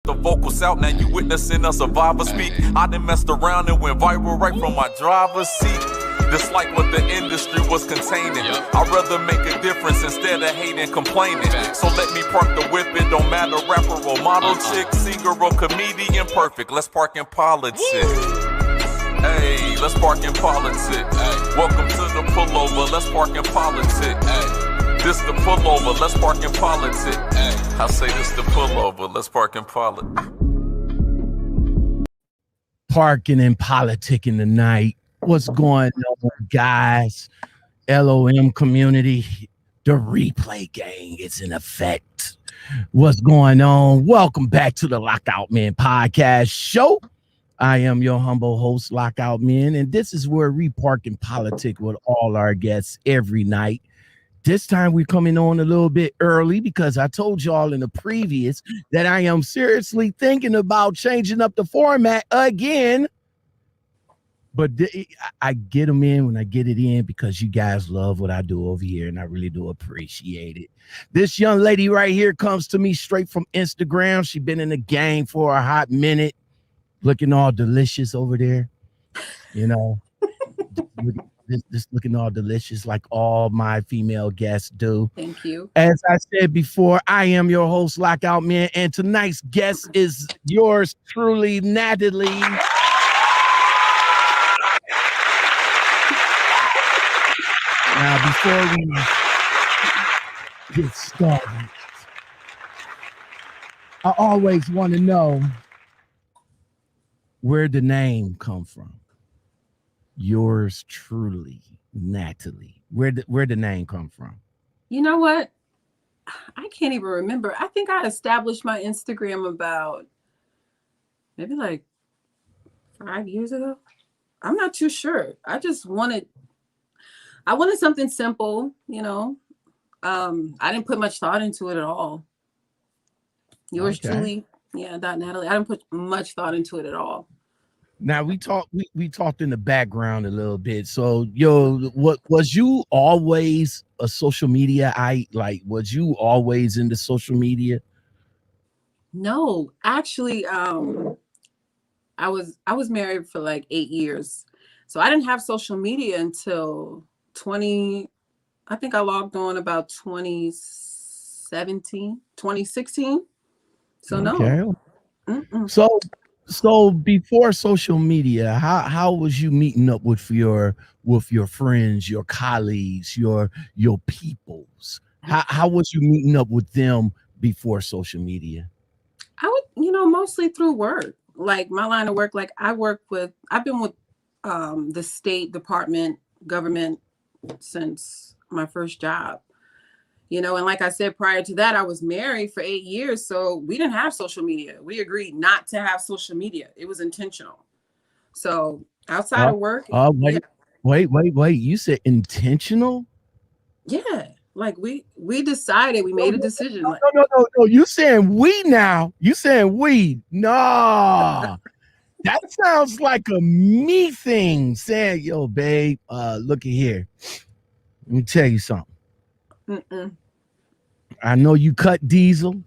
the vocals out, now you witnessing a survivor speak. I done messed around and went viral right from my driver's seat. Just like what the industry was containing. I'd rather make a difference instead of hating, complaining. So let me park the whip, it don't matter, rapper or model chick, singer or comedian, perfect. Let's park in politics. Hey, let's park in politics. Welcome to the pullover, let's park in politics. This the pullover, let's park in politics. I say this the pullover, let's park in politics. Parking and politicking tonight. What's going on, guys? L.O.M community, the replay gang is in effect. What's going on? Welcome back to the Lockoutmen Podcast Show. I am your humble host, Lockoutmen, and this is where we park and politic with all our guests every night. This time we're coming on a little bit early because I told y'all in the previous that I am seriously thinking about changing up the format again. But I get them in when I get it in because you guys love what I do over here, and I really do appreciate it. This young lady right here comes to me straight from Instagram. She's been in the game for a hot minute, looking all delicious over there. You know, this looking all delicious like all my female guests do. Thank you. As I said before, I am your host, Lockoutmen, and tonight's guest is yours truly, Natalie. Now, before we get started, I always want to know where the name come from. Yours truly, Natalie. Where the name come from? You know what? I can't even remember. I think I established my Instagram about maybe like 5 years ago. I'm not too sure. I wanted something simple, you know. I didn't put much thought into it at all. Yours truly, Natalie. I didn't put much thought into it at all. Now we talked in the background a little bit. So what was you always a social media? Was you always into social media? No, actually, I was married for like 8 years. So I didn't have social media until I think I logged on about 2016. So okay. No. So before social media, how was you meeting up with your friends, your colleagues, your peoples? How was you meeting up with them before social media? I would, mostly through work. Like my line of work, like I've been with the state department, government since my first job, and like I said, prior to that, I was married for 8 years. So we didn't have social media. We agreed not to have social media. It was intentional. So outside of work. Wait. You said intentional? Yeah. Like we decided, we made a decision. No. You saying we now. You saying we. No. That sounds like a me thing, saying, yo, babe, look at here. Let me tell you something. Mm-mm. I know you cut diesel.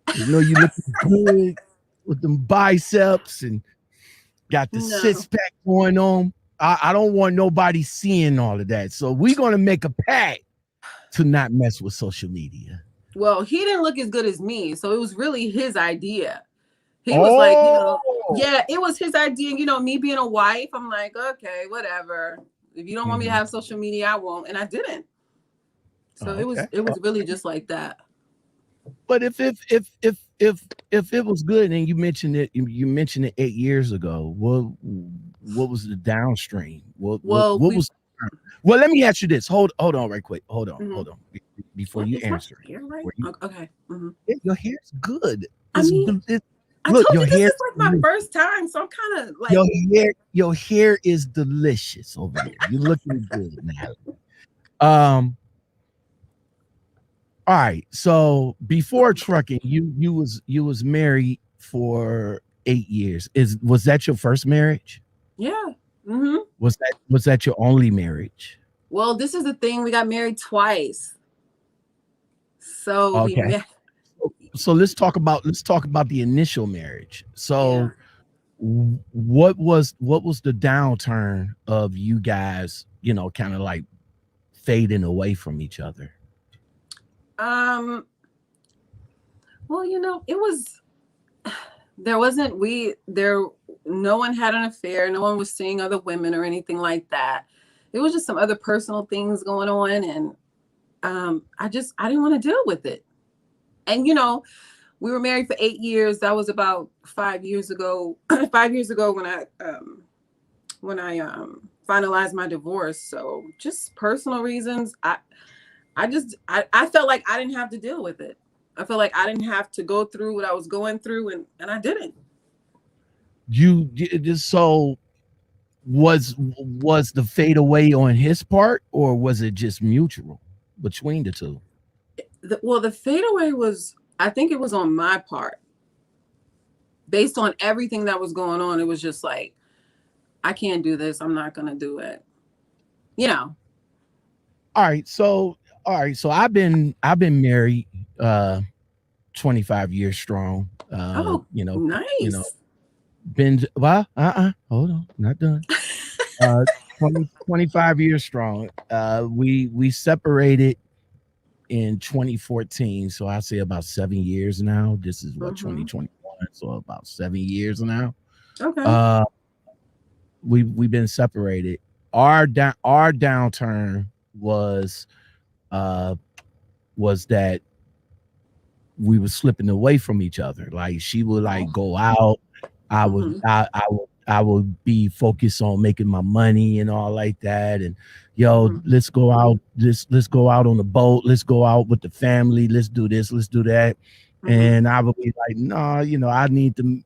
I know you looking good with them biceps and got the six-pack going on. I don't want nobody seeing all of that. So we're going to make a pact to not mess with social media. Well, he didn't look as good as me. So it was really his idea. He was like, it was his idea. Me being a wife, I'm like, okay, whatever. If you don't want me to have social media, I won't. And I didn't. So it was really just like that. But if it was good, and you mentioned it 8 years ago, what was the downstream? What was? Well, let me ask you this. Hold on, right quick. Hold on. Before you answer. Right? Okay. Mm-hmm. Your hair's good. I told you this is like my first time, so I'm kind of like your hair is delicious over there. You're looking good, Natalie. All right. So before trucking, you was married for 8 years. Was that your first marriage? Yeah. Mm-hmm. Was that your only marriage? Well, this is the thing. We got married twice. So okay. let's talk about the initial marriage. So Yeah. what was the downturn of you guys, kind of like fading away from each other? Well, it was no one had an affair, no one was seeing other women or anything like that. It was just some other personal things going on, and I didn't want to deal with it. And we were married for 8 years. That was about 5 years ago. 5 years ago when I finalized my divorce. So just personal reasons. I felt like I didn't have to deal with it. I felt like I didn't have to go through what I was going through, and I didn't. So was the fade away on his part, or was it just mutual between the two? The fade away was, I think it was on my part. Based on everything that was going on, it was just like, I can't do this. I'm not going to do it. All right. So I've been married 25 years strong. Nice. Been hold on, not done. 25 years strong. We separated in 2014, so I say about 7 years now. This is what 2021, so about 7 years now. Okay. We've been separated. Our downturn was that we were slipping away from each other. Like she would like go out, I would be focused on making my money and all like that. And let's go out. Let's go out on the boat. Let's go out with the family. Let's do this. Let's do that. And I would be like, no, I need to,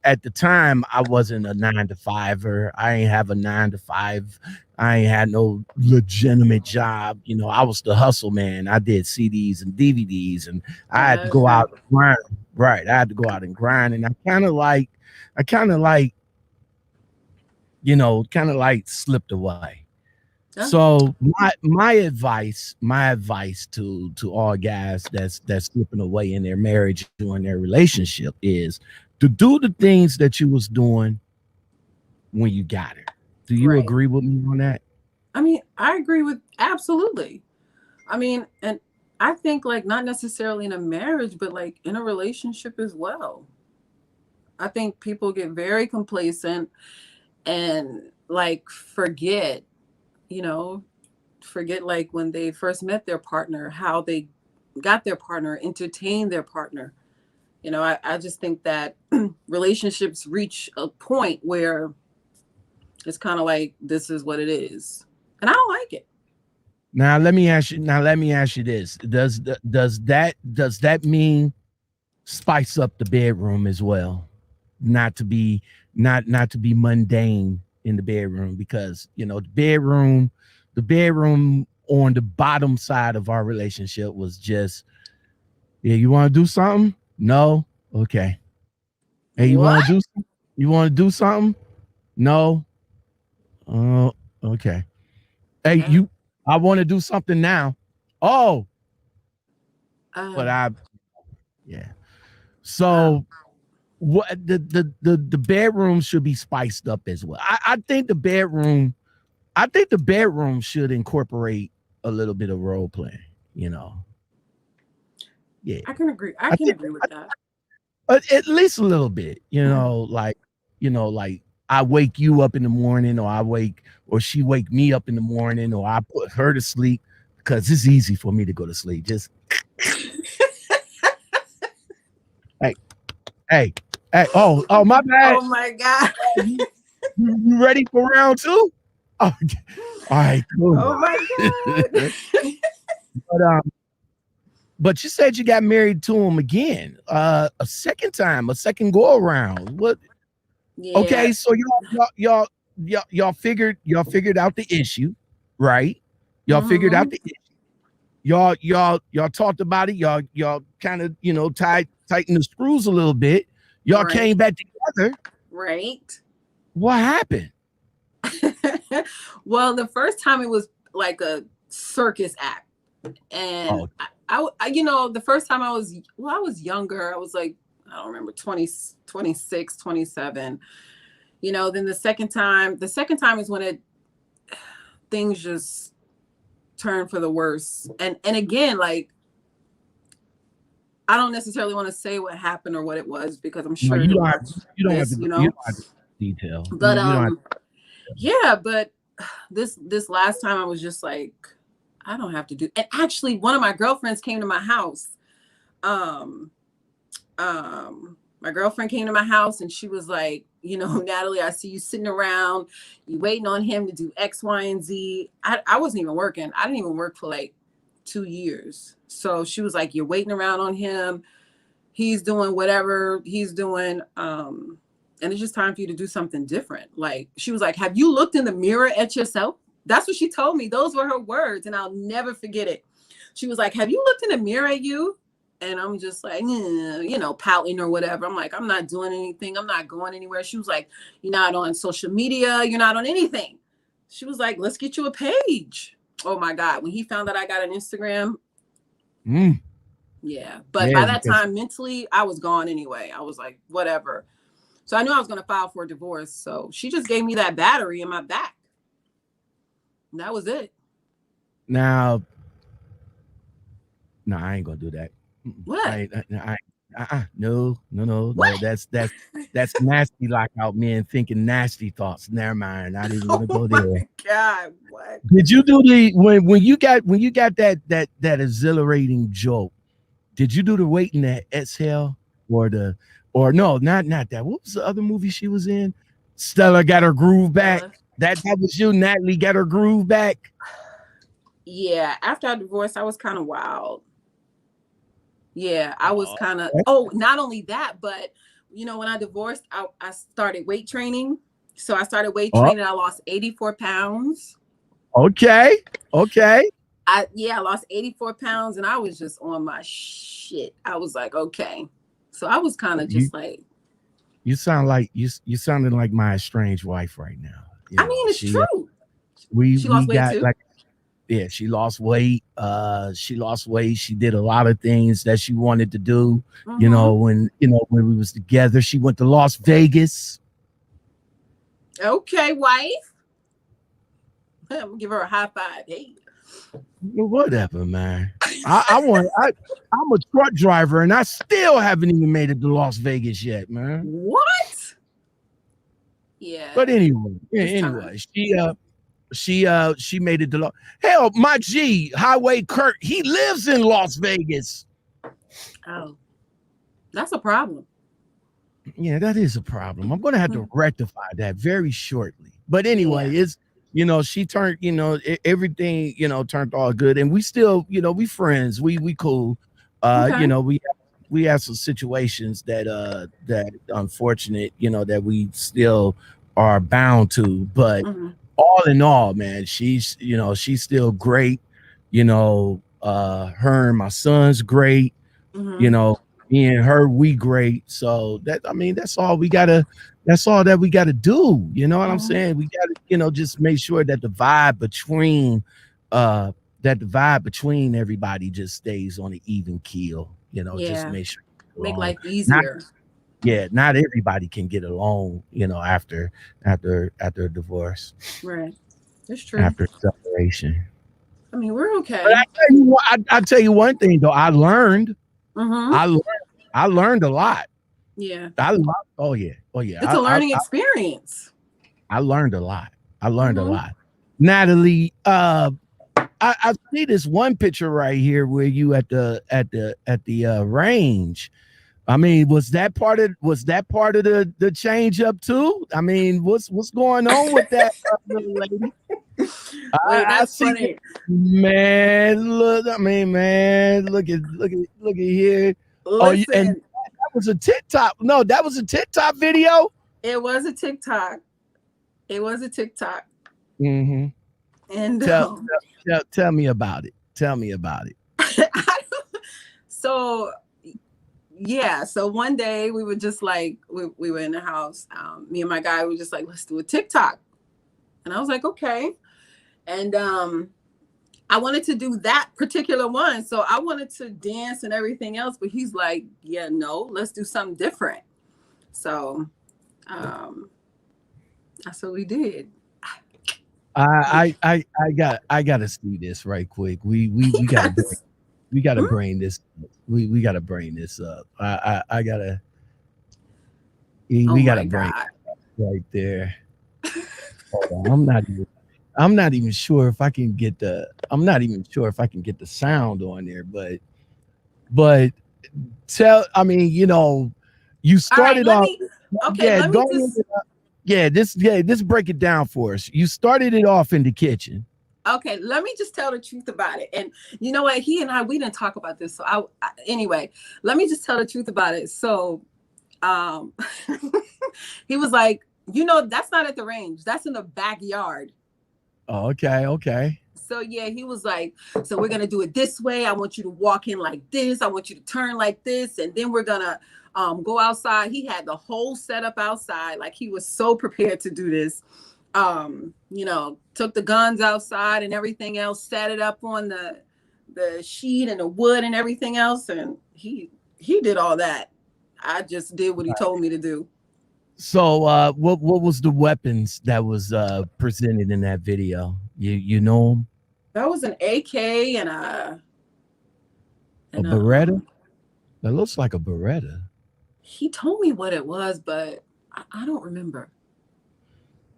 at the time I wasn't a 9-to-5er. I ain't have a 9-to-5. I ain't had no legitimate job. I was the hustle man. I did CDs and DVDs, and I had to go out and grind. Right. I had to go out and grind. And I kind of like, slipped away. So my advice to all guys that's slipping away in their marriage or in their relationship is to do the things that you was doing when you got her. Do you agree with me on that? I mean, I agree with absolutely. I mean, and I think like not necessarily in a marriage, but like in a relationship as well. I think people get very complacent and like forget like when they first met their partner, how they got their partner, entertained their partner. I just think that relationships reach a point where it's kind of like, this is what it is. And I don't like it. Now let me ask you this. Does that mean spice up the bedroom as well? Not to be mundane in the bedroom, because the bedroom on the bottom side of our relationship was just, you want to do something? No. Okay. Hey, you want to do something? No. Oh, okay. Hey, I want to do something now. Oh. But so what the bedroom should be spiced up as well. I think the bedroom should incorporate a little bit of role playing, Yeah. I can agree. I can agree with that. At least a little bit, like I wake you up in the morning, or she wake me up in the morning, or I put her to sleep, because it's easy for me to go to sleep. Just hey, oh, my bad. Oh my God. You ready for round two? Oh, all right, cool. Oh my God. But you said you got married to him again, a second go around. What? Yeah. Okay, so y'all figured out the issue, right? Y'all figured out the issue. Y'all talked about it. Y'all kind of tighten the screws a little bit. Y'all came back together. Right. What happened? Well, the first time it was like a circus act. And you know, the first time I was younger. I was like, I don't remember, 20, 26, 27. You know, then the second time is when things just turned for the worse. And again, like, I don't necessarily want to say what happened or what it was, because I'm sure you don't have to, you know, detail. But yeah, but this last time I was just like, I don't have to do. And actually, one of my girlfriends came to my house. My girlfriend came to my house and she was like, you know, Natalie, I see you sitting around, you waiting on him to do X, Y, and Z. I wasn't even working. I didn't even work for like 2 years. So she was like, you're waiting around on him. He's doing whatever he's doing. And it's just time for you to do something different. Like, she was like, have you looked in the mirror at yourself? That's what she told me. Those were her words. And I'll never forget it. She was like, have you looked in the mirror at you? And I'm just like, you know, pouting or whatever. I'm like, I'm not doing anything. I'm not going anywhere. She was like, you're not on social media. You're not on anything. She was like, let's get you a page. Oh my God. When he found out I got an Instagram. Yeah. But by that time, mentally, I was gone anyway. I was like, whatever. So I knew I was going to file for a divorce. So she just gave me that battery in my back. And that was it. Now, no, I ain't going to do that. What? No. That's nasty. Lockout men thinking nasty thoughts. Never mind. I didn't want to go there. Oh my God, what? Did you do when you got that exhilarating joke? Did you do the waiting to exhale or no, not that? What was the other movie she was in? Stella got her groove back. That was you, Natalie got her groove back. Yeah, after I divorced, I was kind of wild. Yeah, I was kind of, not only that, but, you know, when I divorced, I started weight training. So I started weight training. I lost 84 pounds. Okay. I lost 84 pounds and I was just on my shit. I was like, okay. So I was kind of just like. You sound like, you sounding like my estranged wife right now. I mean, it's true. She lost weight too? Yeah, she lost weight. She did a lot of things that she wanted to do. You know, when we was together, she went to Las Vegas. Okay, wife. I'm gonna give her a high five. Hey. Whatever, man. I'm a truck driver and I still haven't even made it to Las Vegas yet, man. What? Yeah. But anyway, she made it to hell. My G, Highway Kurt, he lives in Las Vegas. Oh, that's a problem. Yeah, that is a problem. I'm gonna have to rectify that very shortly. But anyway, it's she turned, everything, turned all good, and we still, we friends, we cool. We have some situations that unfortunate, that we still are bound to, but all in all, man, she's still great. Her and my son's great. Me and her, we great. So that's all we gotta. That's all that we gotta do. You know what I'm saying? We gotta, just make sure that the vibe between everybody just stays on an even keel. Just make sure make life easier. Not everybody can get along, after a divorce. Right. That's true. After separation. I mean, we're okay. But I tell you one thing though, I learned. I learned a lot. Yeah. Oh yeah. It's a learning experience. I learned a lot. A lot. Natalie, I see this one picture right here where you at the range. I mean, was that part of the change up too? I mean, what's going on with that little lady? That's funny. Man, look at here. Listen. And that was a TikTok. No, that was a TikTok video. It was a TikTok. And tell me about it. So one day we were just like, we were in the house. Me and my guy were just like, let's do a TikTok. And I was like, okay. And I wanted to do that particular one. So I wanted to dance and everything else, but he's like, yeah, no, let's do something different. So that's what we did. I gotta see this right quick. We gotta bring Yes. we gotta Hmm? bring this we gotta bring this up. I gotta Oh we gotta my bring God. it right there. Hold on. I'm not even sure if I can get the I'm not even sure if I can get the sound on there, but tell I mean, you All right, started off okay, yeah, let me go just, ahead. This break it down for us. You started it off in the kitchen. okay, let me just tell the truth about it. And you know what? He and I, we didn't talk about this. So anyway, let me just tell the truth about it. So, um, he was like, that's not at the range. That's in the backyard. Oh, okay, okay. So yeah, he was like, so we're gonna do it this way. I want you to walk in like this. I want you to turn like this, and then we're gonna go outside. He had the whole setup outside, like he was so prepared to do this. Took the guns outside and everything else, set it up on the sheet and the wood and everything else, and he did all that. I just did what he told me to do. So what was the weapons that was presented in that video? You know 'em? That was an AK and A a Beretta? That looks like a Beretta. he told me what it was, but I don't remember.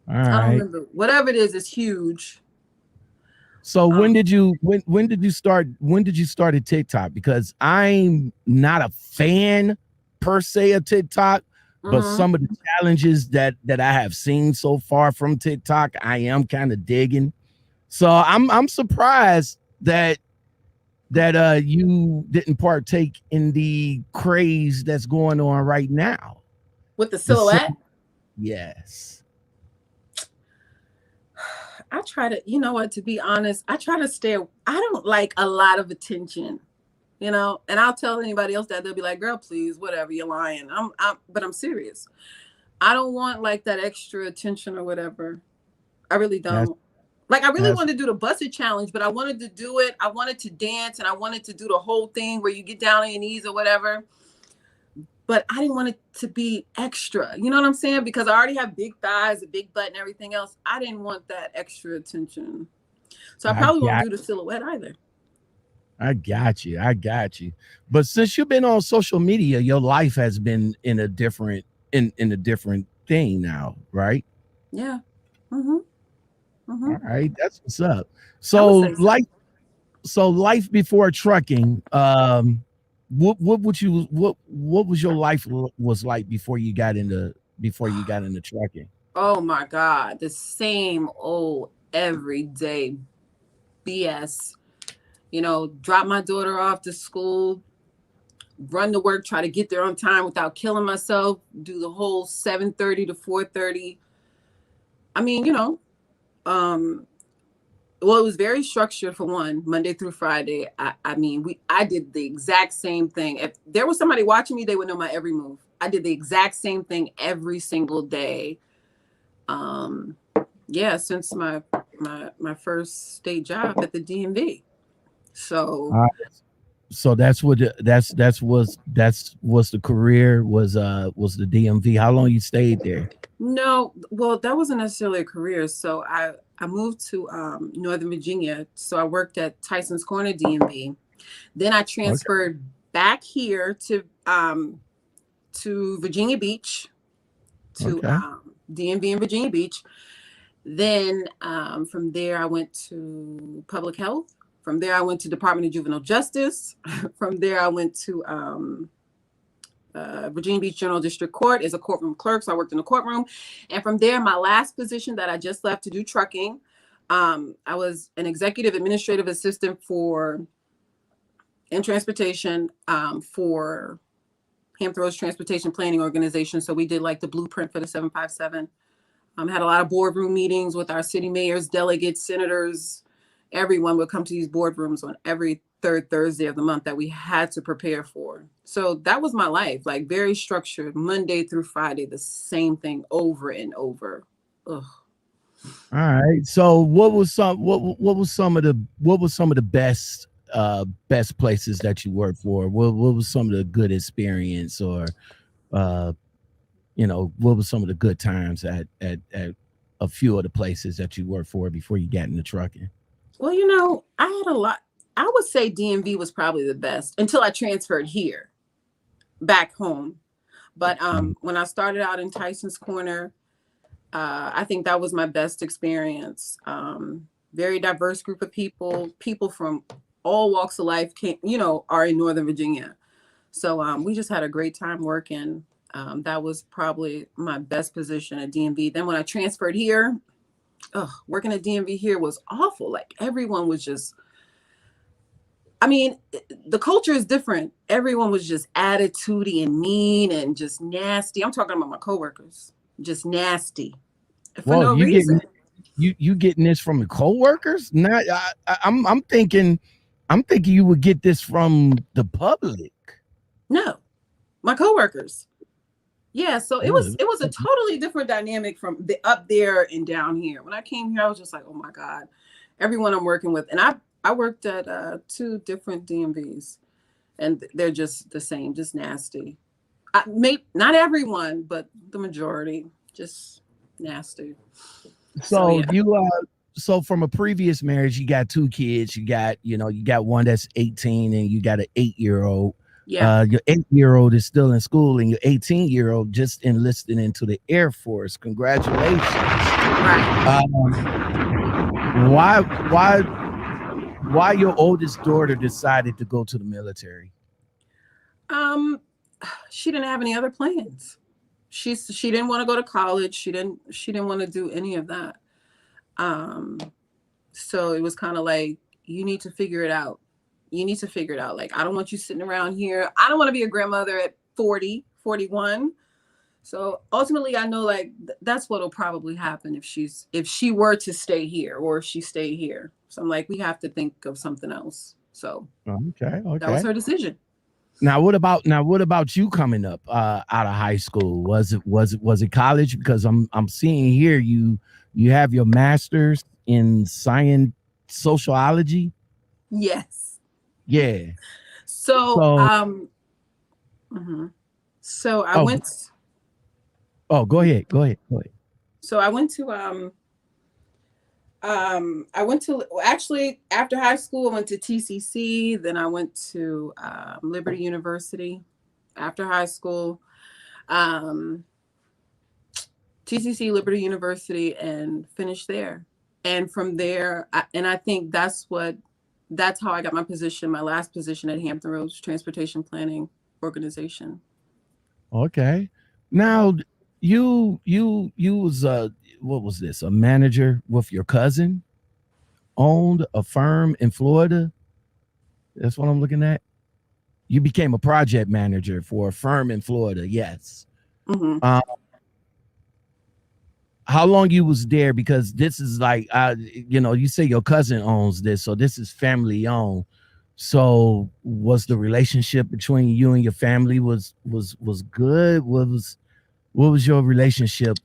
All I don't right. remember. Whatever it is huge. So Um, when did you start at TikTok? Because I'm not a fan per se of TikTok, but mhm. some of the challenges that I have seen so far from TikTok, I am kind of digging. So I'm surprised that you didn't partake in the craze that's going on right now. With the The sil- silhouette, yes. I try to, you know what, to be honest, I try to stay. I don't like a lot of attention, and I'll tell anybody else that they'll be like, girl, please, whatever, you're lying. But I'm serious. I don't want like that extra attention or whatever. I really That's don't. Like, I really that's wanted to do the busted challenge, but I wanted to do it. I wanted to dance and I wanted to do the whole thing where you get down on your knees or whatever. But I didn't want it to be extra. You know what I'm saying? Because I already have big thighs, a big butt, and everything else. I didn't want that extra attention. So I I probably won't got do the silhouette either. I got you. I got you. But since you've been on social media, your life has been in a different thing now, right? Yeah. Mm-hmm. Mm-hmm. All right, that's what's up. I would So say so. life before trucking, what would you what was your life was like before you got into trucking? Oh my God. The same old everyday BS. Drop my daughter off to school, run to work, try to get there on time without killing myself, do the whole 7:30 to 4:30. I mean, um, well, it was very structured for one, Monday through Friday. I mean, I did the exact same thing. If there was somebody watching me, they would know my every move. I did the exact same thing every single day. Um, yeah, since my first state job at the DMV. So So that's the career was the DMV. How long you stayed there? no, well, that wasn't necessarily a career. So I moved to Northern Virginia. So I worked at Tyson's Corner DMV. Then I Okay. transferred back here to Virginia Beach, to Okay. DMV in Virginia Beach. Then from there I went to public health. From there I went to Department of Juvenile Justice. From there I went to Virginia Beach General District Court as a courtroom clerk. So I worked in the courtroom. And from there, my last position that I just left to do trucking, I was an executive administrative assistant in transportation for Hampton Transportation Planning Organization. So we did like the blueprint for the 757. Had a lot of boardroom meetings with our city mayors, delegates, senators. Everyone would come to these boardrooms on every third Thursday of the month that we had to prepare for. So that was my life, like very structured, Monday through Friday, the same thing over and over. Ugh. All right. So what was some of the best places that you worked for? What was some of the good experience, or uh what was some of the good times at a few of the places that you worked for before you got into trucking? Well, I had a lot. I would say DMV was probably the best until I transferred here, back home. But Mhm. when I started out in Tyson's Corner, I think that was my best experience. Very diverse group of people. People from all walks of life are in Northern Virginia. So we just had a great time working. That was probably my best position at DMV. Then when I transferred here, working at DMV here was awful. Like everyone was just, I mean, the culture is different. Everyone was just attitudey and mean and just nasty. I'm talking about my coworkers, just nasty for Well, no you reason. getting you getting this from the co-workers? Not I'm thinking you would get this from the public. No, my coworkers. Yeah, so it was Oh, it was a totally different dynamic from the up there and down here. When I came here, I was just like, oh my God, everyone I'm working with. And I worked at two different DMVs, and they're just the same, just nasty. Not everyone, but the majority, just nasty. So so yeah, so from a previous marriage, you got two kids. You got one that's 18 and you got an 8-year-old. yeah, Your 8-year-old is still in school, and your 18-year-old just enlisted into the Air Force. Congratulations. right. Why why your oldest daughter decided to go to the military? Um, she didn't have any other plans. She didn't want to go to college. She didn't want to do any of that. Um, so it was kind of like, you need to figure it out. You need to figure it out. Like, I don't want you sitting around here. I don't want to be a grandmother at 40, 41. So ultimately, I know like that's what'll probably happen if she were to stay here, or if she stayed here. So I'm like, we have to think of something else. So Okay, that was okay. her decision. What about you coming up out of high school? Was it college? Because I'm seeing here you have your master's in science sociology. Yes. Yeah. So So mhm. so I oh went. go ahead. Go ahead. Go ahead. So I went to, actually, after high school, I went to TCC. Then I went to Liberty University after high school. Um, TCC, Liberty University, and finished there. And from there, I think that's how I got my position, my last position at Hampton Roads Transportation Planning Organization. Okay. Now you was what was this? A manager with your cousin, owned a firm in Florida. That's what I'm looking at. You became a project manager for a firm in Florida. Yes. Hmm. Um, how long you was there? Because this is like, you say your cousin owns this, so this is family owned. So was the relationship between you and your family was good? What was your relationship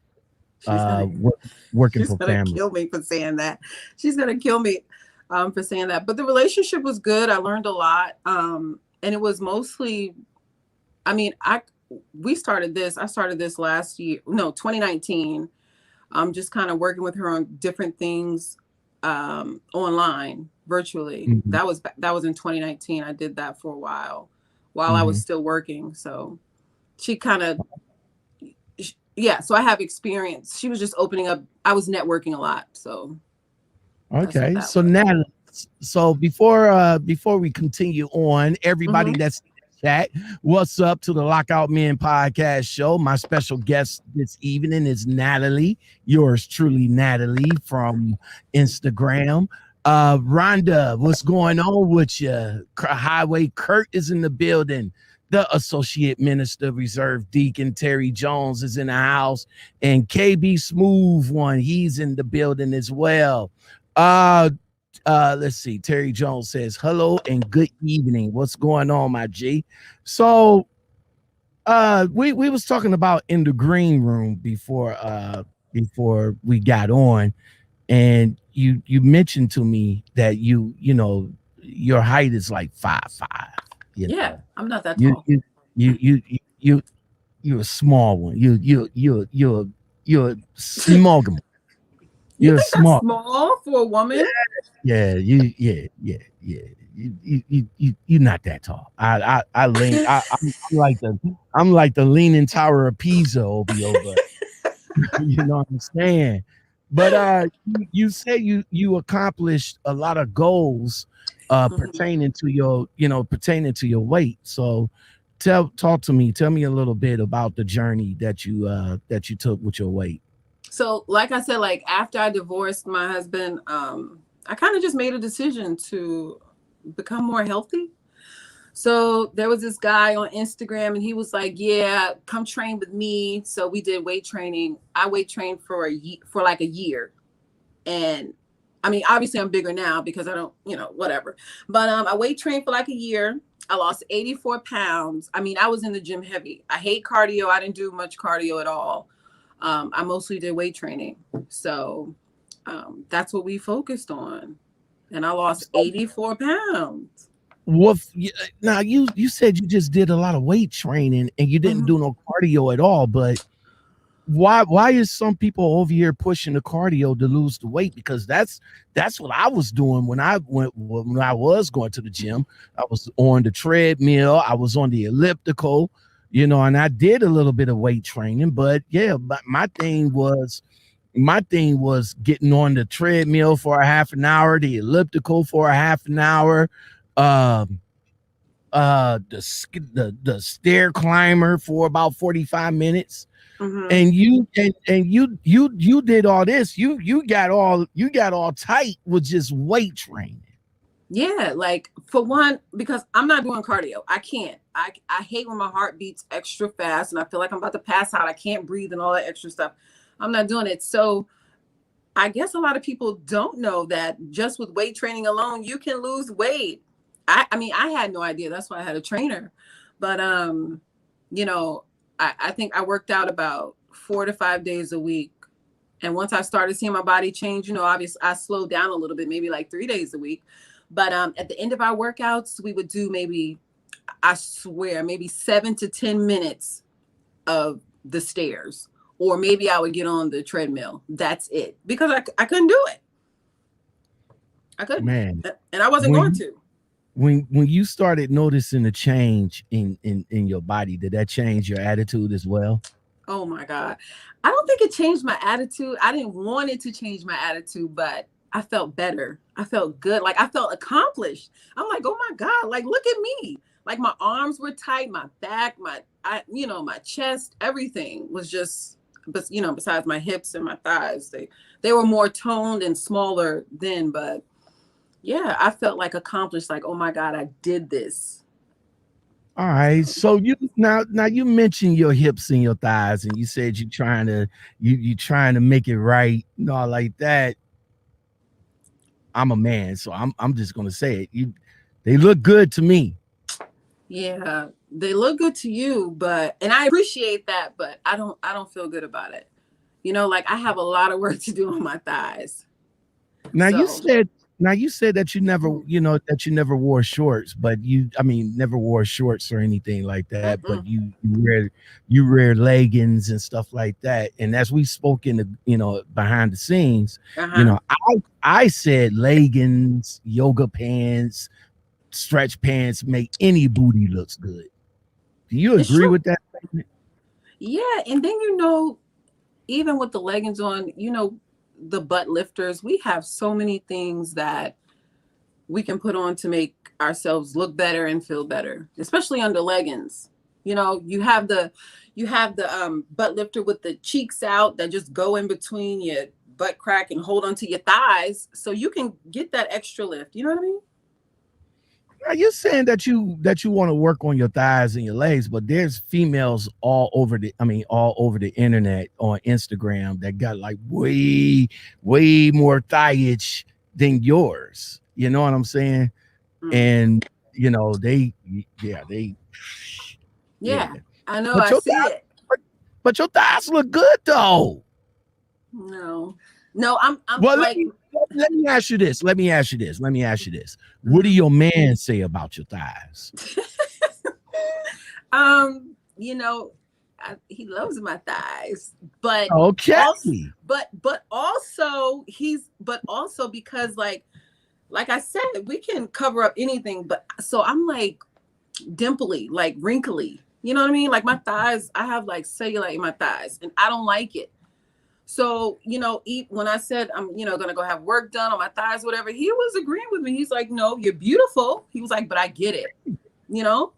She's gonna wo- working she's for gonna family? kill me for saying that. She's gonna kill me for saying that. But the relationship was good. I learned a lot. And it was mostly, I mean, I started this last year, no, 2019. Just kind of working with her on different things online, virtually. Mhm. That was in 2019. I did that for a while I was Mhm. still working. So she kind of, yeah, so I have experience. She was just opening up. I was networking a lot. So that's what Okay, that so was. now, so before we continue on, everybody Hmm. that's in the chat, what's up to the Lockout Men podcast show? My special guest this evening is Natalie, yours truly, Natalie from Instagram. Rhonda, what's going on with you? Highway Kurt is in the building. The Associate Minister, Reserve Deacon Terry Jones is in the house, and KB Smooth One, he's in the building as well. Uh let's see. Terry Jones says hello and good evening. What's going on, my G? So we was talking about in the green room before before we got on, and you mentioned to me that you know your height is like 5'5". You Yeah, know, I'm not that you tall. you you you you you you're a small one. You're a small. You You're a think that's small. small for a woman? Yeah, yeah. You're not that tall. I lean. I'm like the leaning tower of Pisa over. You know what I'm saying? But you say you accomplished a lot of goals Mhm. pertaining to your weight. So talk to me. Tell me a little bit about the journey that you took with your weight. So, like I said, like after I divorced my husband, I kind of just made a decision to become more healthy. So there was this guy on Instagram, and he was like, "Yeah, come train with me." So we did weight training. I weight trained for for like a year, and I mean, obviously, I'm bigger now because I don't, whatever. But I weight trained for like a year. I lost 84 pounds. I mean, I was in the gym heavy. I hate cardio. I didn't do much cardio at all. I mostly did weight training. So that's what we focused on. And I lost So 84 pounds. now you said you just did a lot of weight training and you didn't Mhm. do no cardio at all, but why is some people over here pushing the cardio to lose the weight? Because that's what I was doing when I was going to the gym. I was on the treadmill, I was on the elliptical, and I did a little bit of weight training. But yeah, but my thing was getting on the treadmill for a half an hour, the elliptical for a half an hour, um the stair climber for about 45 minutes. Mhm. And you did all this. You got all tight with just weight training. Yeah, like for one, because I'm not doing cardio. I can't. I hate when my heart beats extra fast and I feel like I'm about to pass out. I can't breathe and all that extra stuff. I'm not doing it. So I guess a lot of people don't know that just with weight training alone, you can lose weight. I mean, I had no idea. That's why I had a trainer. But you know, I think I worked out about 4 to 5 days a week. And once I started seeing my body change, obviously I slowed down a little bit, maybe like 3 days a week. But at the end of our workouts, we would do maybe, I swear, maybe 7 to 10 minutes of the stairs, or maybe I would get on the treadmill. That's it, because I couldn't do it. I couldn't, Man, and I wasn't going when to. when you started noticing a change in your body, did that change your attitude as well? Oh my God. I don't think it changed my attitude. I didn't want it to change my attitude, but I felt better. I felt good. Like I felt accomplished. I'm like, oh my God, like look at me. Like my arms were tight, my back, my chest, everything was just, but besides my hips and my thighs, they were more toned and smaller then. But yeah, I felt like accomplished, like, oh my God, I did this. All right. So So now you mentioned your hips and your thighs, and you said you trying to make it right, like that. I'm a man, so I'm just gonna say it. They look good to me. yeah, they look good to you, but and I appreciate that, but I don't feel good about it. Like I have a lot of work to do on my thighs. Now you So said now you said that you never, mm, that you never wore shorts, but I mean, never wore shorts or anything like that. But mm-mm. you wear leggings and stuff like that. And as we spoke in the, behind the scenes, Uh-huh. I said leggings, yoga pants, stretch pants make any booty looks good. Do you It's agree true. with that statement? Yeah, and then even with the leggings on, the butt lifters, we have so many things that we can put on to make ourselves look better and feel better, especially under leggings. You have the butt lifter with the cheeks out that just go in between your butt crack and hold onto your thighs, so you can get that extra lift. You know what I mean? Are you saying that you want to work on your thighs and your legs, but there's females all over the internet on Instagram that got like way more thighage than yours. You know what I'm saying? Mm. And they, yeah, yeah. Yeah, I know. But I your see thighs, it. but your thighs look good though. No, I'm Well, like, let me ask you this. What do your man say about your thighs? you know, he loves my thighs, but Okay. also, but also because like I said, we can cover up anything, but so I'm like dimply, like wrinkly. You know what I mean? Like my thighs, I have like cellulite in my thighs, and I don't like it. So, when I said I'm, gonna go have work done on my thighs, whatever, he was agreeing with me. He's like, no, you're beautiful. He was like, but I get it, you know?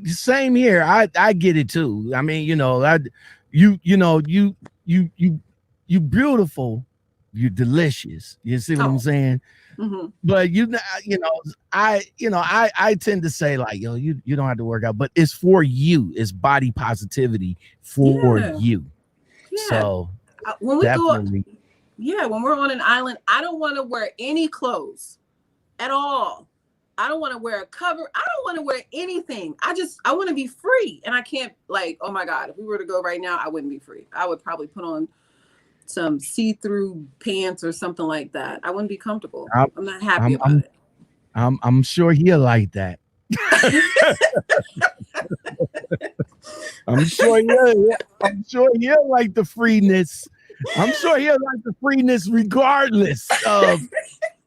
Same here. I get it too. I mean, you beautiful, you're delicious. You see what I'm Oh, saying? mm-hmm. But I tend to say like, you don't have to work out, but it's for you. It's body positivity for Yeah. you. Yeah. So When we definitely. when we're on an island, I don't want to wear any clothes at all. I don't want to wear a cover. I don't want to wear anything. I want to be free. And I can't, like, oh my God, if we were to go right now, I wouldn't be free. I would probably put on some see-through pants or something like that. I wouldn't be comfortable. I'm not happy about it. I'm sure he'll like that. I'm sure he'll like the freeness. I'm sure he'll like the freeness regardless of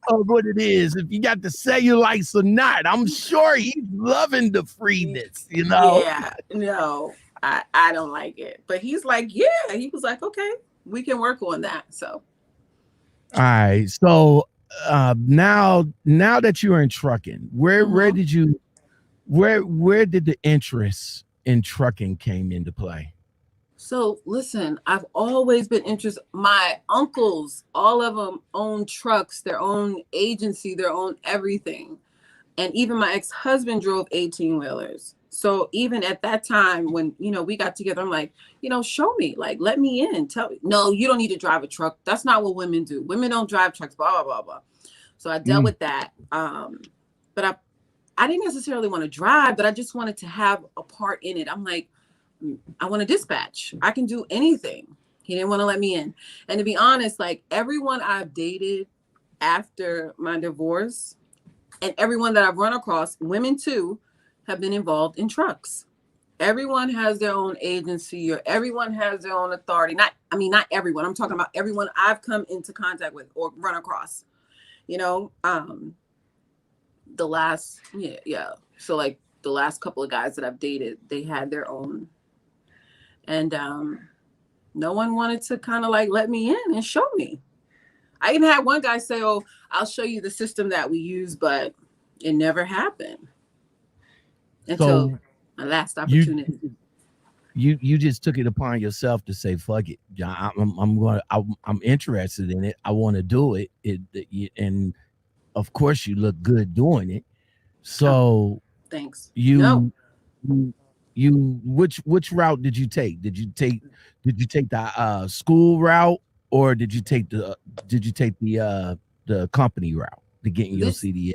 what it is. If you got the cellulites or not, I'm sure he's loving the freeness, Yeah, no, I don't like it. But he's like, yeah, he was like, okay, we can work on that. So. All right. So now that you're in trucking, where did the interest in trucking came into play? So listen, I've always been interested. My uncles, all of them own trucks, their own agency, their own everything. And even my ex-husband drove 18-wheelers. So even at that time when, we got together, I'm like, show me, like, let me in. Tell me, no, you don't need to drive a truck. That's not what women do. Women don't drive trucks, blah, blah, blah, blah. So I dealt with that. But I didn't necessarily want to drive, but I just wanted to have a part in it. I'm like, I want to dispatch. I can do anything. He didn't want to let me in. And to be honest, like everyone I've dated after my divorce and everyone that I've run across, women too, have been involved in trucks. Everyone has their own agency or everyone has their own authority. Not everyone. I'm talking about everyone I've come into contact with or run across, the last, So like the last couple of guys that I've dated, they had their own. And no one wanted to kind of like let me in and show me. I even had one guy say, oh, I'll show you the system that we use, but it never happened until my last opportunity. You just took it upon yourself to say, fuck it. I'm interested in it. I want to do it. And of course you look good doing it. So thanks. Which route did you take? Did you take the school route or did you take the company route to getting your CDL?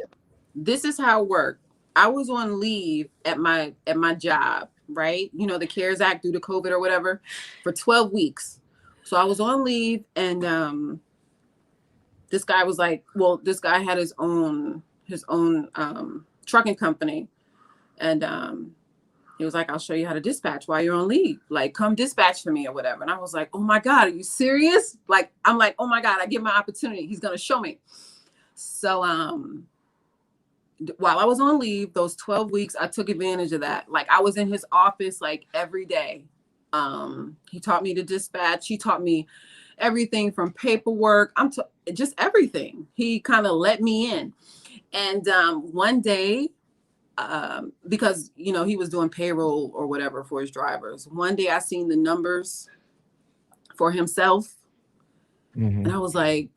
This is how it worked. I was on leave at my job, right? The CARES Act due to COVID or whatever for 12 weeks. So I was on leave and this guy was like, well, this guy had his own trucking company. And he was like, I'll show you how to dispatch while you're on leave. Like, come dispatch for me or whatever. And I was like, oh my God, are you serious? Like, I'm like, oh my God, I give my opportunity. He's going to show me. So while I was on leave, those 12 weeks, I took advantage of that. Like, I was in his office like every day. He taught me to dispatch. He taught me everything from paperwork. Just everything. He kind of let me in. And one day, because he was doing payroll or whatever for his drivers. One day I seen the numbers for himself, and I was like,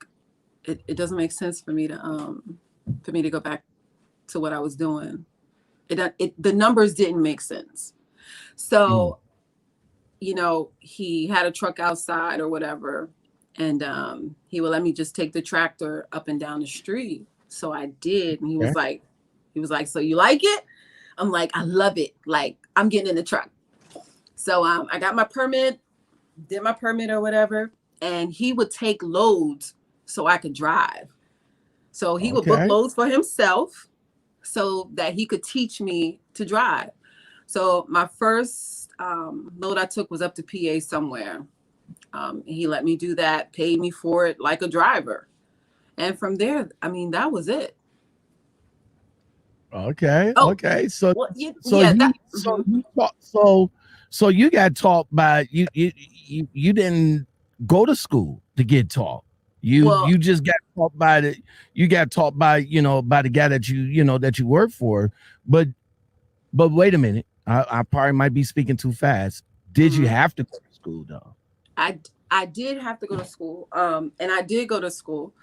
it doesn't make sense for me to go back to what I was doing. The numbers didn't make sense. So, he had a truck outside or whatever, and he would let me just take the tractor up and down the street. So I did, and he was like, so you like it? I'm like, I love it. Like, I'm getting in the truck. So I got my permit, did my permit or whatever. and he would take loads so I could drive. So he would book Okay. loads for himself so that he could teach me to drive. So my first load I took was up to PA somewhere. He let me do that, paid me for it like a driver. And from there, I mean, that was it. Okay. Oh, Okay. So well, so yeah, you that, so mhm. you taught so you got taught by you didn't go to school to get taught. Well, You just got taught by by the guy that that you work for. But wait a minute. I probably might be speaking too fast. Did you mhm. have to go to school though? I did have to go to school. And I did go to school.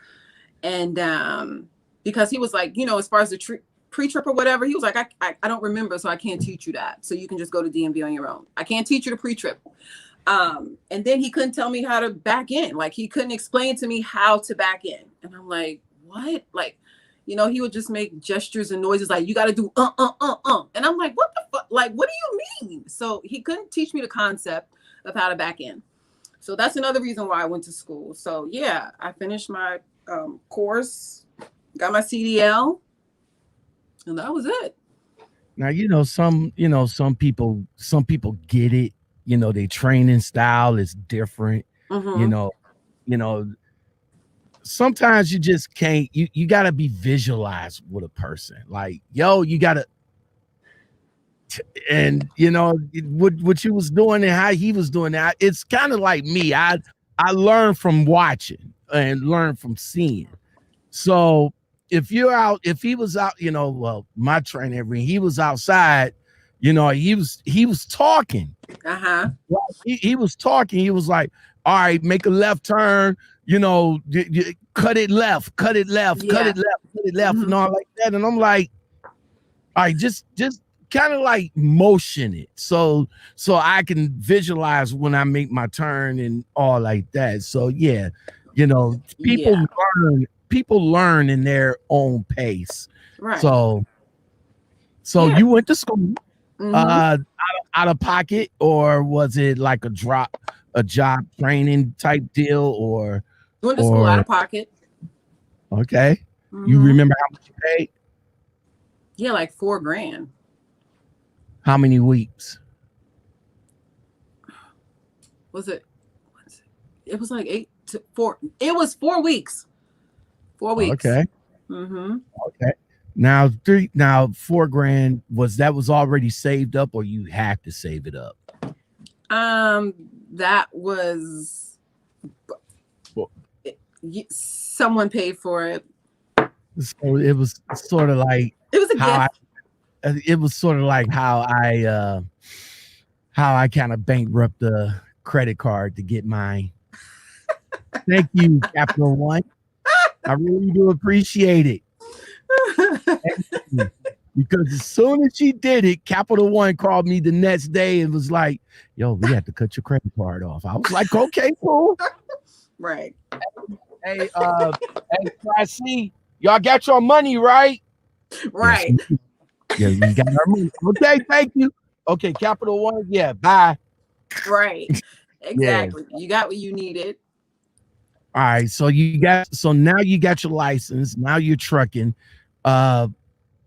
And because he was like, as far as the pre-trip or whatever, he was like, I don't remember, so I can't teach you that. So you can just go to DMV on your own. I can't teach you the pre-trip. And then he couldn't tell me how to back in. Like, he couldn't explain to me how to back in. And I'm like, what? Like, he would just make gestures and noises like, you got to do And I'm like, what the fuck? Like, what do you mean? So he couldn't teach me the concept of how to back in. So that's another reason why I went to school. So yeah, I finished my course, got my CDL, and that was it. Now some people get it. Their training style is different. You Mm-hmm. know, you know, sometimes you just can't. You got to be visualized with a person. Like, yo, you got to, and what you was doing and how he was doing that. It's kind of like me. I learned from watching and learned from seeing. So if he was out, well, my trainer, when he was outside, he was talking. Uh-huh. He was talking. He was like, all right, make a left turn, cut it left, cut it left, cut Yeah. it left, cut it left, Mm-hmm. and all like that. And I'm like, all right, just kind of like motion it so I can visualize when I make my turn and all like that. So yeah, Yeah. people learn in their own pace. Right. So Yeah. you went to school Mm-hmm. uh out of pocket, or was it like a job training type deal, Went to school out or of pocket. okay. You Mm-hmm. remember how much you paid? Yeah, like $4,000. How many weeks? Was it? It was like 8 to 4. It was 4 weeks. 4 weeks. Okay. Mm-hmm. Okay. Now $4,000 was already saved up, or you had to save it up? That was Well, someone paid for it. so it was sort of like It was a how gift. it was sort of like how I kind of bankrupt the credit card to get mine. Thank you, Capital One. I really do appreciate it. Because as soon as she did it, Capital One called me the next day and was like, yo, we have to cut your credit card off. I was like, okay, cool. Right. Hey, I see y'all got your money, right? Right. Yes, yeah, we got our money. Okay, thank you. Okay, Capital One, yeah, bye. Right. Yeah. Exactly. You got what you needed. All right, so now you got your license. Now you're trucking.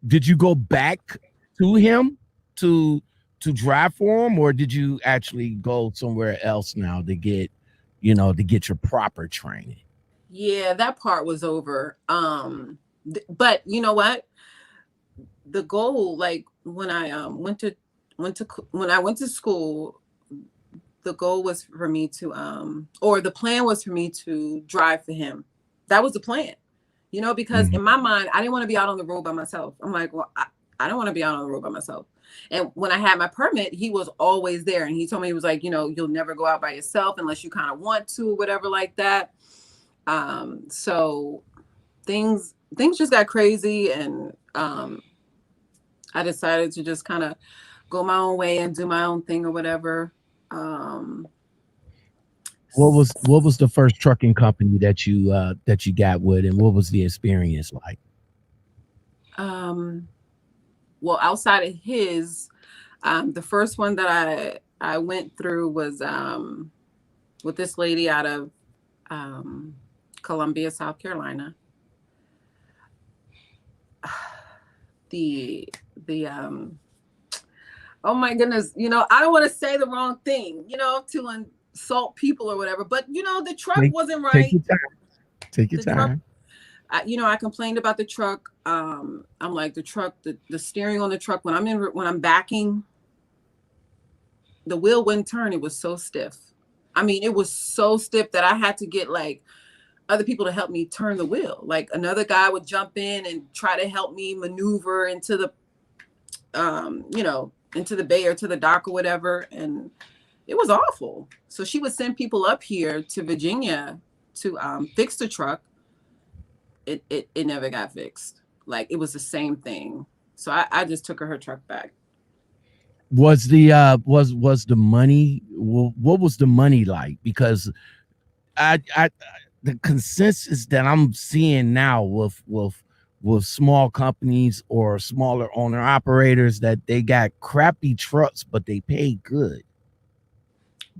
Did you go back to him to drive for him, or did you actually go somewhere else now to get your proper training? Yeah, that part was over. But you know what? The goal, like when I when I went to school, the goal was for me to or the plan was for me to drive for him. That was the plan. Because Mhm. in my mind, I didn't want to be out on the road by myself. I'm like, well, I don't want to be out on the road by myself. And when I had my permit, he was always there. And he told me, he was like, you'll never go out by yourself unless you kind of want to, or whatever like that. So things just got crazy. And I decided to just kind of go my own way and do my own thing or whatever. What was the first trucking company that you got with, and what was the experience like? Well, outside of his, the first one that I went through was with this lady out of Columbia, South Carolina. The oh my goodness, I don't want to say the wrong thing, to insult people or whatever, but the truck wasn't right. Take your time. Take your time. I complained about the truck. I'm like, the truck, the steering on the truck, when I'm backing, the wheel wouldn't turn. It was so stiff. I mean, it was so stiff that I had to get like other people to help me turn the wheel. Like another guy would jump in and try to help me maneuver into the, into the bay or to the dock or whatever. And it was awful. So she would send people up here to Virginia to fix the truck. It never got fixed. Like it was the same thing. So I just took her truck back. Was the was the money, what was the money like? Because I the consensus that I'm seeing now with small companies or smaller owner operators, that they got crappy trucks but they pay good.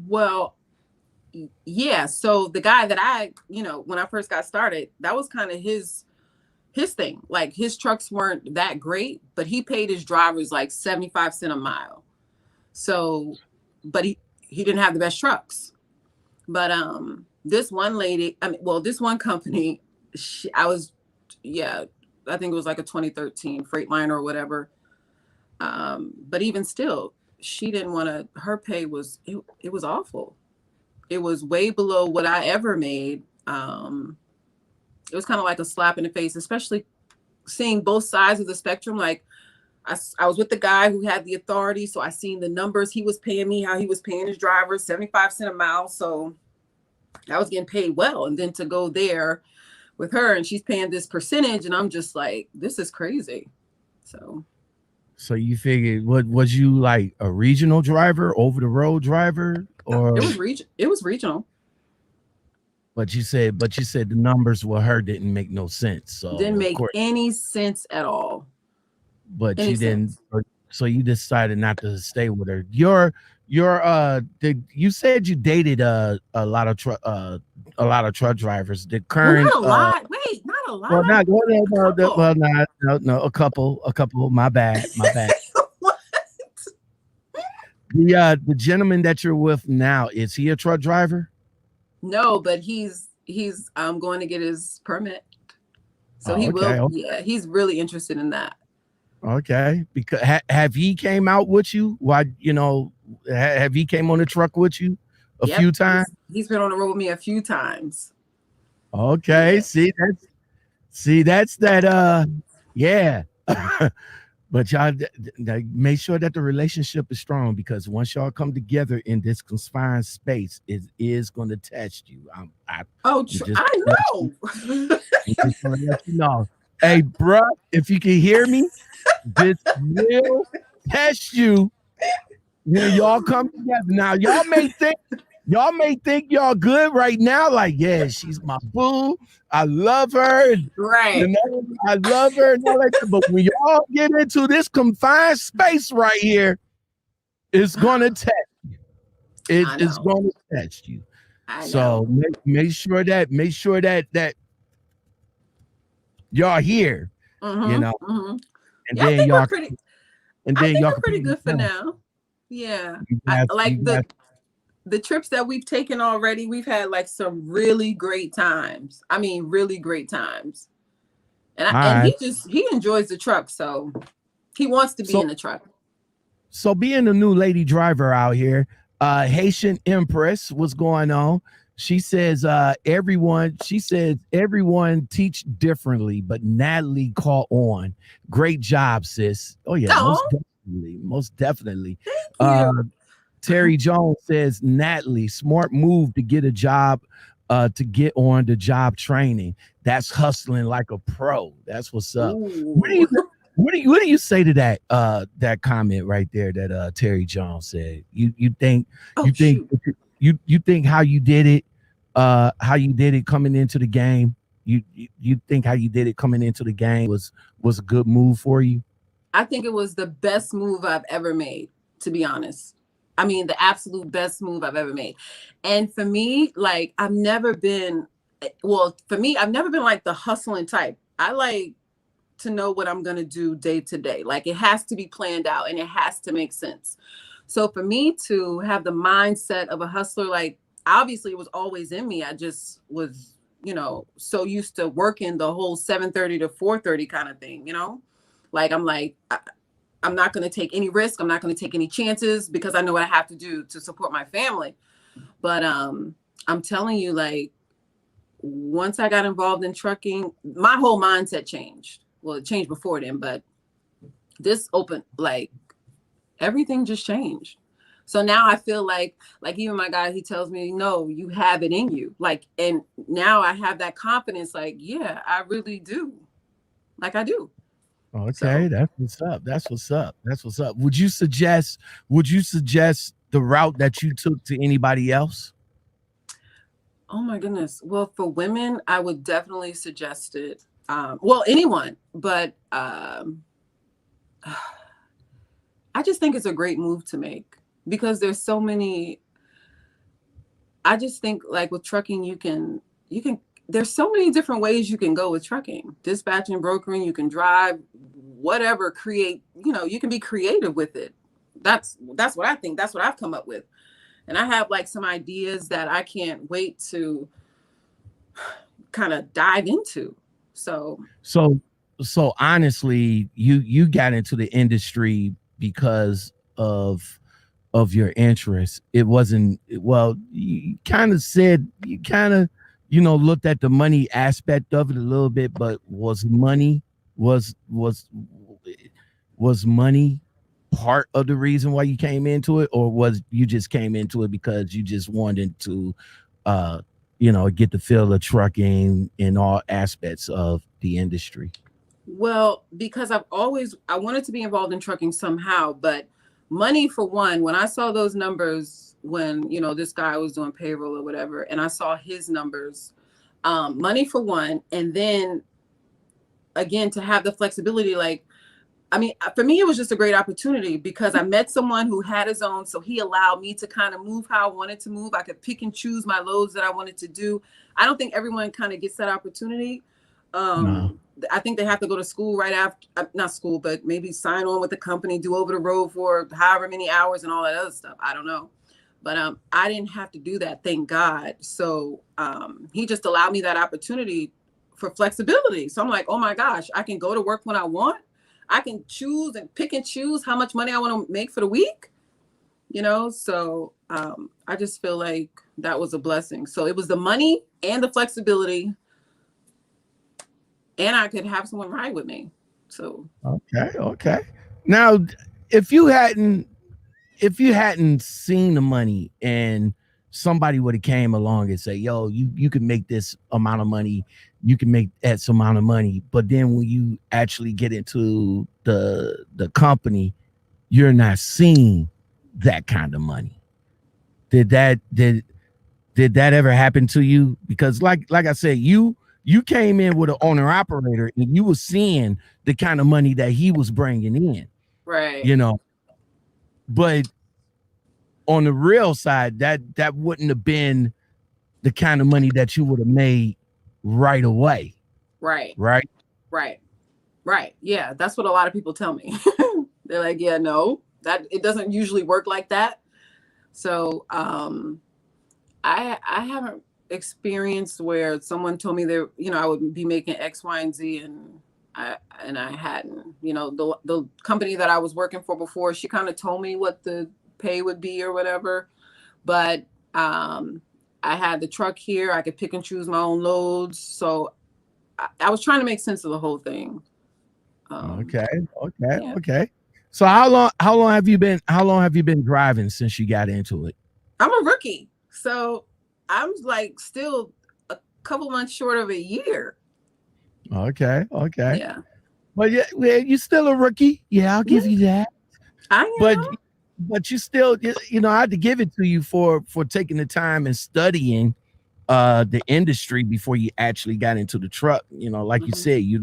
Well, yeah. So the guy that I, when I first got started, that was kind of his thing. Like his trucks weren't that great, but he paid his drivers like 75 cents a mile. So, but he didn't have the best trucks. But this one lady, this one company, I think it was like a 2013 Freightliner or whatever. But even still, she didn't want to, her pay was, it was awful. It was way below what I ever made. It was kind of like a slap in the face, especially seeing both sides of the spectrum. Like I was with the guy who had the authority. So I seen the numbers he was paying me, how he was paying his drivers, 75 cents a mile. So I was getting paid well. And then to go there with her and she's paying this percentage, and I'm just like, this is crazy. So you figured, what was you, like a regional driver, over the road driver, or it was regional. But you said the numbers with her didn't make no sense. So didn't make any sense at all. But you didn't. So you decided not to stay with her. You said you dated a lot of truck drivers. The current, not a lot. Wait, not a lot. Well, no, a couple. My bad. What? The gentleman that you're with now, is he a truck driver? No, but he's going to get his permit. So he will. Yeah, he's really interested in that. Okay, because have he came out with you? Why, have he came on the truck with you a few times? He's been on the road with me a few times. Okay, yeah. That's that. Yeah. But y'all make sure that the relationship is strong, because once y'all come together in this confined space, it is going to test you. I know. Let you know. Hey, bruh, if you can hear me, this will test you when y'all come together. Now, y'all may think y'all good right now, like, yeah, she's my boo, I love her, right? I love her, and all that. But when y'all get into this confined space right here, it's gonna test you. It is gonna test you. So make sure that y'all here, Mm-hmm. And then y'all pretty. We're pretty good for now. Yeah, the trips that we've taken already, we've had like some really great times. I mean, really great times. And he enjoys the truck, so he wants to be in the truck. So being a new lady driver out here, Haitian Empress, what's going on? She says everyone teach differently, but Natalie caught on. Great job, sis. Oh yeah, most definitely. Thank you. Terry Jones says, Natalie, smart move to get a job, to get on the job training. That's hustling like a pro. That's what's up. What do you say to that comment right there that Terry Jones said? You think how you did it coming into the game? You think how you did it coming into the game was a good move for you? I think it was the best move I've ever made, to be honest. I mean, the absolute best move I've ever made. And for me, like, I've never been like the hustling type. I like to know what I'm going to do day to day. Like, it has to be planned out and it has to make sense. So for me to have the mindset of a hustler, like, obviously it was always in me. I just was, so used to working the whole 7:30 to 4:30 kind of thing, like, I'm not going to take any risk. I'm not going to take any chances because I know what I have to do to support my family. But I'm telling you, like, once I got involved in trucking, my whole mindset changed. Well, it changed before then, but this opened, like, everything just changed. So now I feel like even my guy, he tells me, no, you have it in you. Like, and now I have that confidence, like, yeah, I really do. Like, I do. Okay, so, that's what's up. That's what's up. That's what's up. Would you suggest the route that you took to anybody else? Oh my goodness. Well, for women, I would definitely suggest it. Well, anyone, but I just think it's a great move to make because there's so many. I just think, like, with trucking, you can there's so many different ways you can go with trucking, dispatching, brokering. You can drive, whatever, create, you can be creative with it. That's what I think. That's what I've come up with. And I have, like, some ideas that I can't wait to kind of dive into. So honestly, you got into the industry because of your interest. It wasn't, well, you kind of looked at the money aspect of it a little bit, but was money part of the reason why you came into it, or was you just came into it because you just wanted to get the feel of trucking in all aspects of the industry? Well, because I wanted to be involved in trucking somehow, but money, for one, when I saw those numbers, when, this guy was doing payroll or whatever, and I saw his numbers, money for one. And then again, to have the flexibility, like, I mean, for me, it was just a great opportunity because I met someone who had his own. So he allowed me to kind of move how I wanted to move. I could pick and choose my loads that I wanted to do. I don't think everyone kind of gets that opportunity. No. I think they have to go to school right after, not school, but maybe sign on with the company, do over the road for however many hours and all that other stuff. I don't know. But I didn't have to do that, thank God. So he just allowed me that opportunity for flexibility. So I'm like, oh my gosh, I can go to work when I want. I can choose and pick and choose how much money I want to make for the week, so I just feel like that was a blessing. So it was the money and the flexibility, and I could have someone ride with me. So okay. Now, if you hadn't seen the money and somebody would have came along and say, yo, you can make this amount of money, you can make X amount of money, but then when you actually get into the company, you're not seeing that kind of money. Did that ever happen to you? Because like I said, you came in with an owner operator and you were seeing the kind of money that he was bringing in, right? But on the real side, that wouldn't have been the kind of money that you would have made right away. Right. Yeah, that's what a lot of people tell me. They're like, yeah, no, that it doesn't usually work like that. So I haven't experienced where someone told me I would be making X, Y, and Z, and I hadn't. The company that I was working for before, she kind of told me what the pay would be or whatever, but I had the truck here. I could pick and choose my own loads, so I was trying to make sense of the whole thing. Okay. So how long have you been driving since you got into it? I'm a rookie, so I'm like still a couple months short of a year. Okay. Yeah. But yeah, you're still a rookie. Yeah, I'll give you that. I am. But you still, I had to give it to you for taking the time and studying the industry before you actually got into the truck. Like you said, you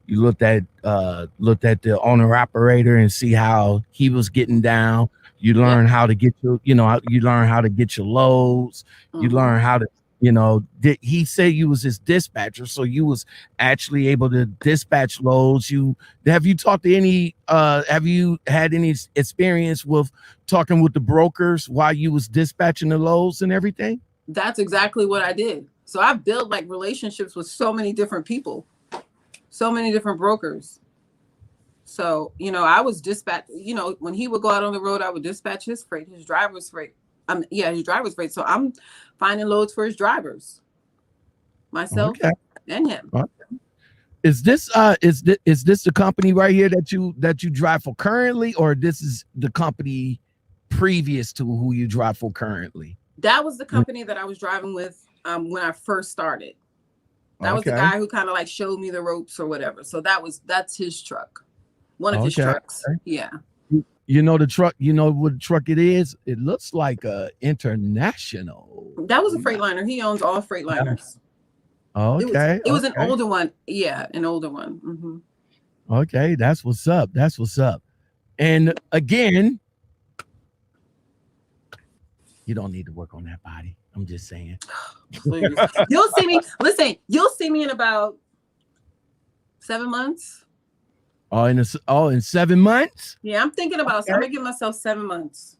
looked at the owner operator and see how he was getting down. You learn how to get your, you learn how to get your loads. You learn how to, he said you was his dispatcher, so you was actually able to dispatch loads. Have you talked to any have you had any experience with talking with the brokers while you was dispatching the loads and everything? That's exactly what I did. So I built like relationships with so many different people, so many different brokers. So, I was dispatch, when he would go out on the road, I would dispatch his freight, his driver's freight. His driver's freight. So I'm finding loads for his drivers, myself and him. Okay. Is this the company right here that you drive for currently, or this is the company previous to who you drive for currently? That was the company that I was driving with when I first started. That was the guy who kind of like showed me the ropes or whatever. So that's his truck. One of his trucks. Yeah. You know the truck, you know what truck it is? It looks like a international. That was a Freightliner. He owns all Freightliners. Okay. It was an older one. Yeah, an older one. Mm-hmm. Okay, that's what's up. That's what's up. And again, you don't need to work on that body. I'm just saying. You'll see me. Listen, you'll see me in about 7 months. In 7 months? Yeah, I'm thinking about. I'm gonna give myself 7 months.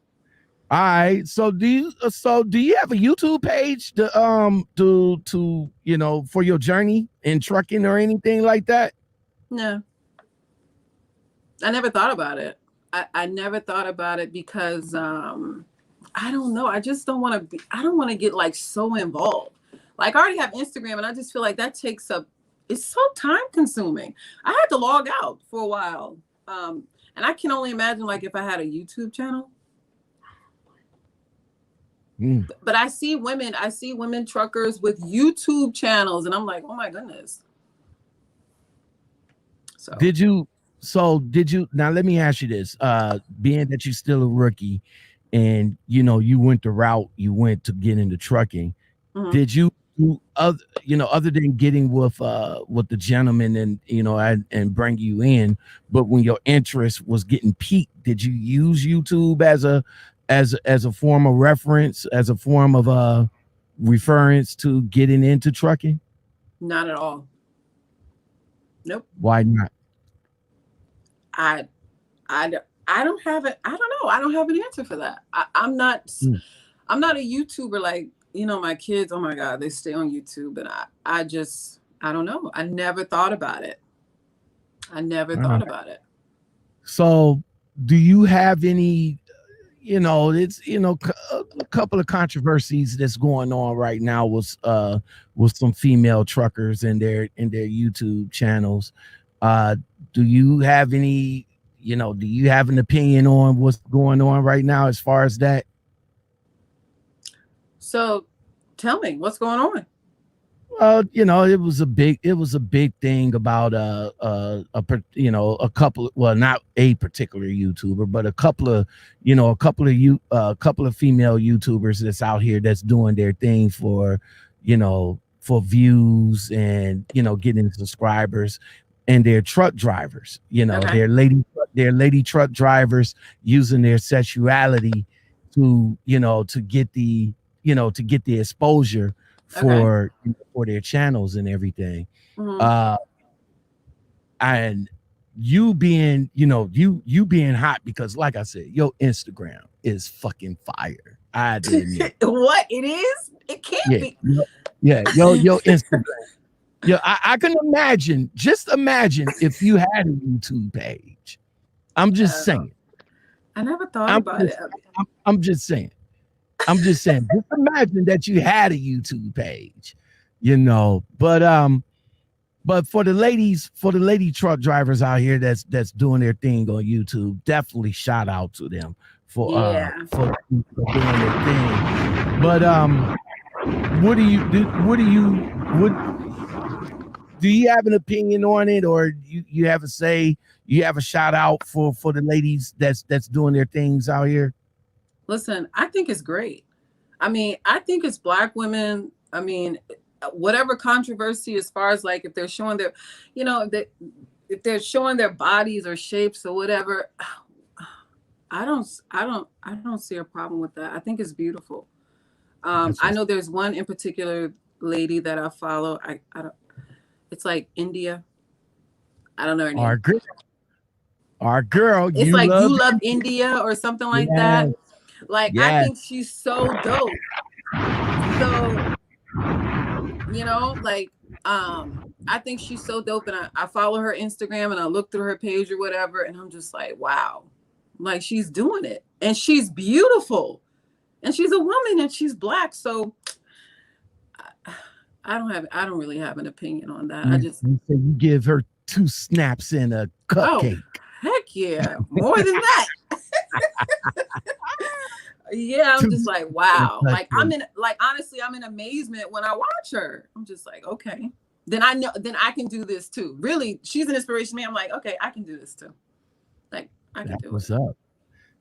All right. So do you have a YouTube page to for your journey in trucking or anything like that? No. I never thought about it. I never thought about it because I don't know. I just don't want to I don't want to get like so involved. Like I already have Instagram and I just feel like that takes up, it's so time consuming. I had to log out for a while. And I can only imagine like if I had a YouTube channel. But I see women truckers with YouTube channels and I'm like, oh my goodness. So did you now let me ask you this, being that you're still a rookie and you went the route you went to get into trucking, did you other than getting with the gentleman and and bring you in, but when your interest was getting peaked, did you use YouTube as a form of reference, as a form of reference to getting into trucking? Not at all. Nope. Why not? I don't have it. I don't know. I don't have an answer for that. I'm not a YouTuber like, my kids, oh my God, they stay on YouTube. And I don't know. I never thought about it. Thought about it. So do you have any, it's, a couple of controversies that's going on right now with some female truckers and their YouTube channels. Do you have any, do you have an opinion on what's going on right now as far as that? So tell me what's going on. Well, it was a big thing about a couple, well, not a particular YouTuber, but a couple of female YouTubers that's out here that's doing their thing for views and getting subscribers, and their truck drivers, their lady truck drivers using their sexuality to get the exposure for their channels and everything. And you being you being hot because, like I said, your Instagram is fucking fire. I didn't what it is, it can't be. Your Instagram. Yeah, I can imagine. Just imagine if you had a YouTube page. I'm just saying. I never thought about it. I'm just saying. Just imagine that you had a YouTube page, But for the lady truck drivers out here that's doing their thing on YouTube, definitely shout out to them for doing their thing. But do you have an opinion on it, or you have a say? You have a shout out for the ladies that's doing their things out here? Listen, I think it's great. I mean, I think it's Black women. I mean, whatever controversy as far as like if they're showing their, if they're showing their bodies or shapes or whatever, I don't see a problem with that. I think it's beautiful. I know there's one in particular lady that I follow. I don't, it's like India. I don't know her name. Our girl, It's you like love You Love India or something like that. Like, I think she's so dope. So, like, I think she's so dope, and I follow her Instagram and I look through her page or whatever, and I'm just like, wow, like she's doing it, and she's beautiful, and she's a woman, and she's Black. So I don't really have an opinion on that. I just you give her 2 snaps and a cupcake. Oh, heck yeah, more than that. Yeah, I'm just like, wow. Like, honestly, I'm in amazement when I watch her. I'm just like, okay, then I can do this too. Really, she's an inspiration to me. I'm like, okay, I can do this too. Like, I can do it. What's up?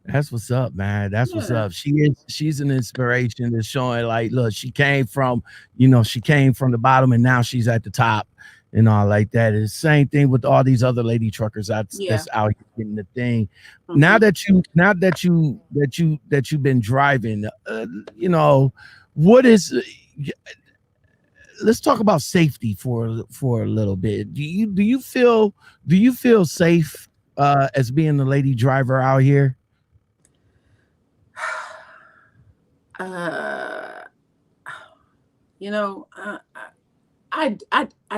That's what's up, man. That's what's up. She's an inspiration to showing, like, look, she came from the bottom and now she's at the top and all like that. It's the same thing with all these other lady truckers that's out here getting the thing. Mm-hmm. Now that you've been driving, what is let's talk about safety for a little bit. Do you feel safe as being a lady driver out here? I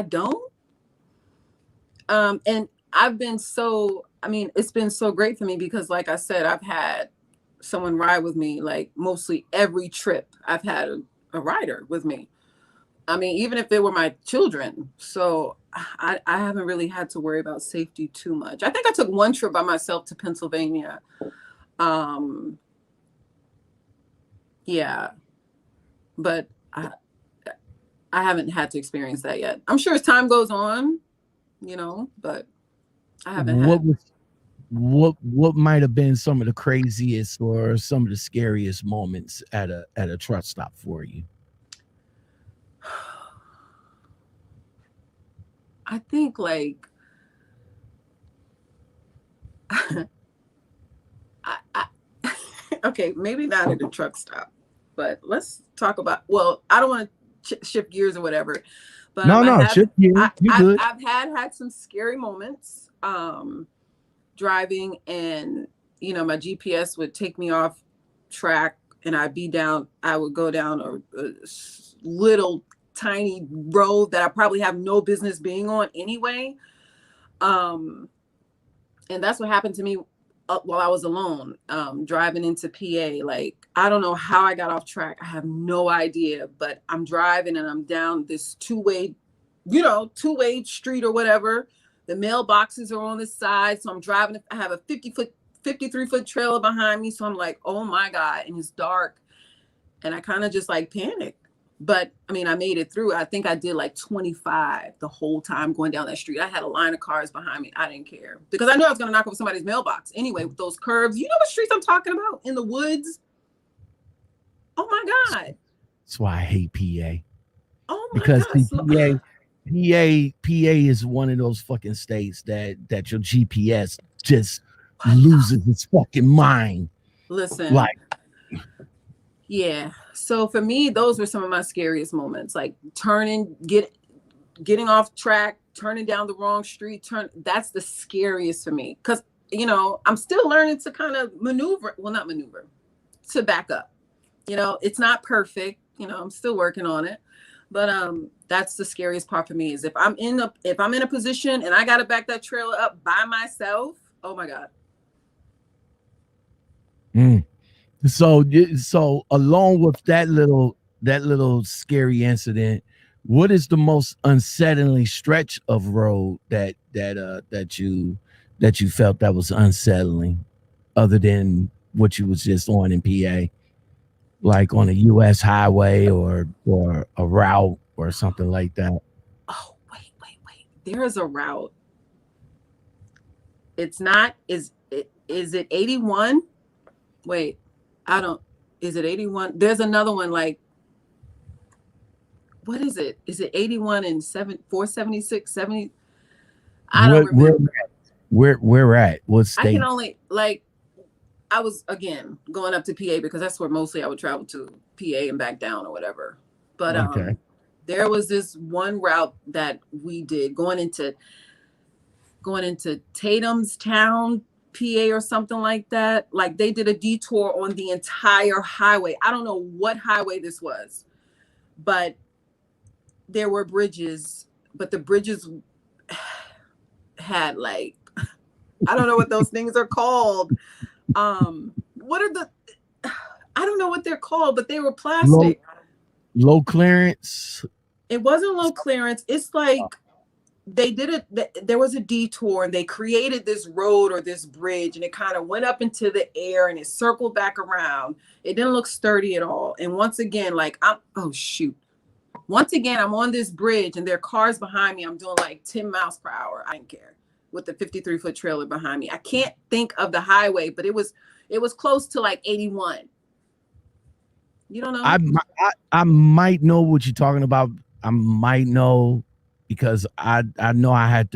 don't. And I've been it's been so great for me because, like I said, I've had someone ride with me, like mostly every trip I've had a rider with me. I mean, even if they were my children. So I haven't really had to worry about safety too much. I think I took one trip by myself to Pennsylvania. Yeah, but I haven't had to experience that yet. I'm sure as time goes on, but I haven't what might have been some of the craziest or some of the scariest moments at a truck stop for you? I think, like, okay, maybe not at a truck stop, but let's talk about, well, I don't want to shift gears or whatever, but shift gears. I've had some scary moments driving, and my GPS would take me off track, and I would go down a little tiny road that I probably have no business being on anyway. And that's what happened to me while I was alone, driving into PA. Like, I don't know how I got off track. I have no idea, but I'm driving and I'm down this two-way street or whatever. The mailboxes are on the side. So I'm driving. I have a 53-foot trailer behind me. So I'm like, oh my God. And it's dark. And I kind of just like panicked. But I mean, I made it through. I think I did like 25 the whole time going down that street. I had a line of cars behind me. I didn't care because I knew I was going to knock over somebody's mailbox. Anyway, with those curves, you know what streets I'm talking about? In the woods. Oh my God. That's why I hate PA. Oh my God. Because PA is one of those fucking states that your GPS just loses its fucking mind. Listen. Like, yeah. So for me, those were some of my scariest moments, like getting off track, turning down the wrong street, that's the scariest for me. Cause I'm still learning to kind of not maneuver, to back up. It's not perfect. I'm still working on it, but that's the scariest part for me is if I'm in a position and I got to back that trailer up by myself. Oh my God. So along with that little scary incident, what is the most unsettling stretch of road that you felt that was unsettling, other than what you was just on in PA, like on a U.S. highway or a route or something like that? Oh, wait. There is a route. It's not. Is it 81? Wait. Is it 81? There's another one, like, what is it? Is it 81 and 476, 70? I don't remember. Where at? What state? I can only, like, I was, again, going up to PA because that's where mostly I would travel to, PA and back down or whatever. But Okay. there was this one route that we did going into Tatum's Town, PA or something like that. Like they did a detour on the entire highway. I don't know what highway this was, but there were bridges, but the bridges had like, I don't know what those things are called. What are the, I don't know what they're called, but they were plastic. Low clearance. It wasn't low clearance. It's like they did it. There was a detour and they created this road or this bridge and it kind of went up into the air and it circled back around. It didn't look sturdy at all. And once again, like once again, I'm on this bridge and there are cars behind me. I'm doing like 10 miles per hour. I didn't care, with the 53-foot trailer behind me. I can't think of the highway, but it was close to like 81. You don't know? I might know what you're talking about. I might know because I know I had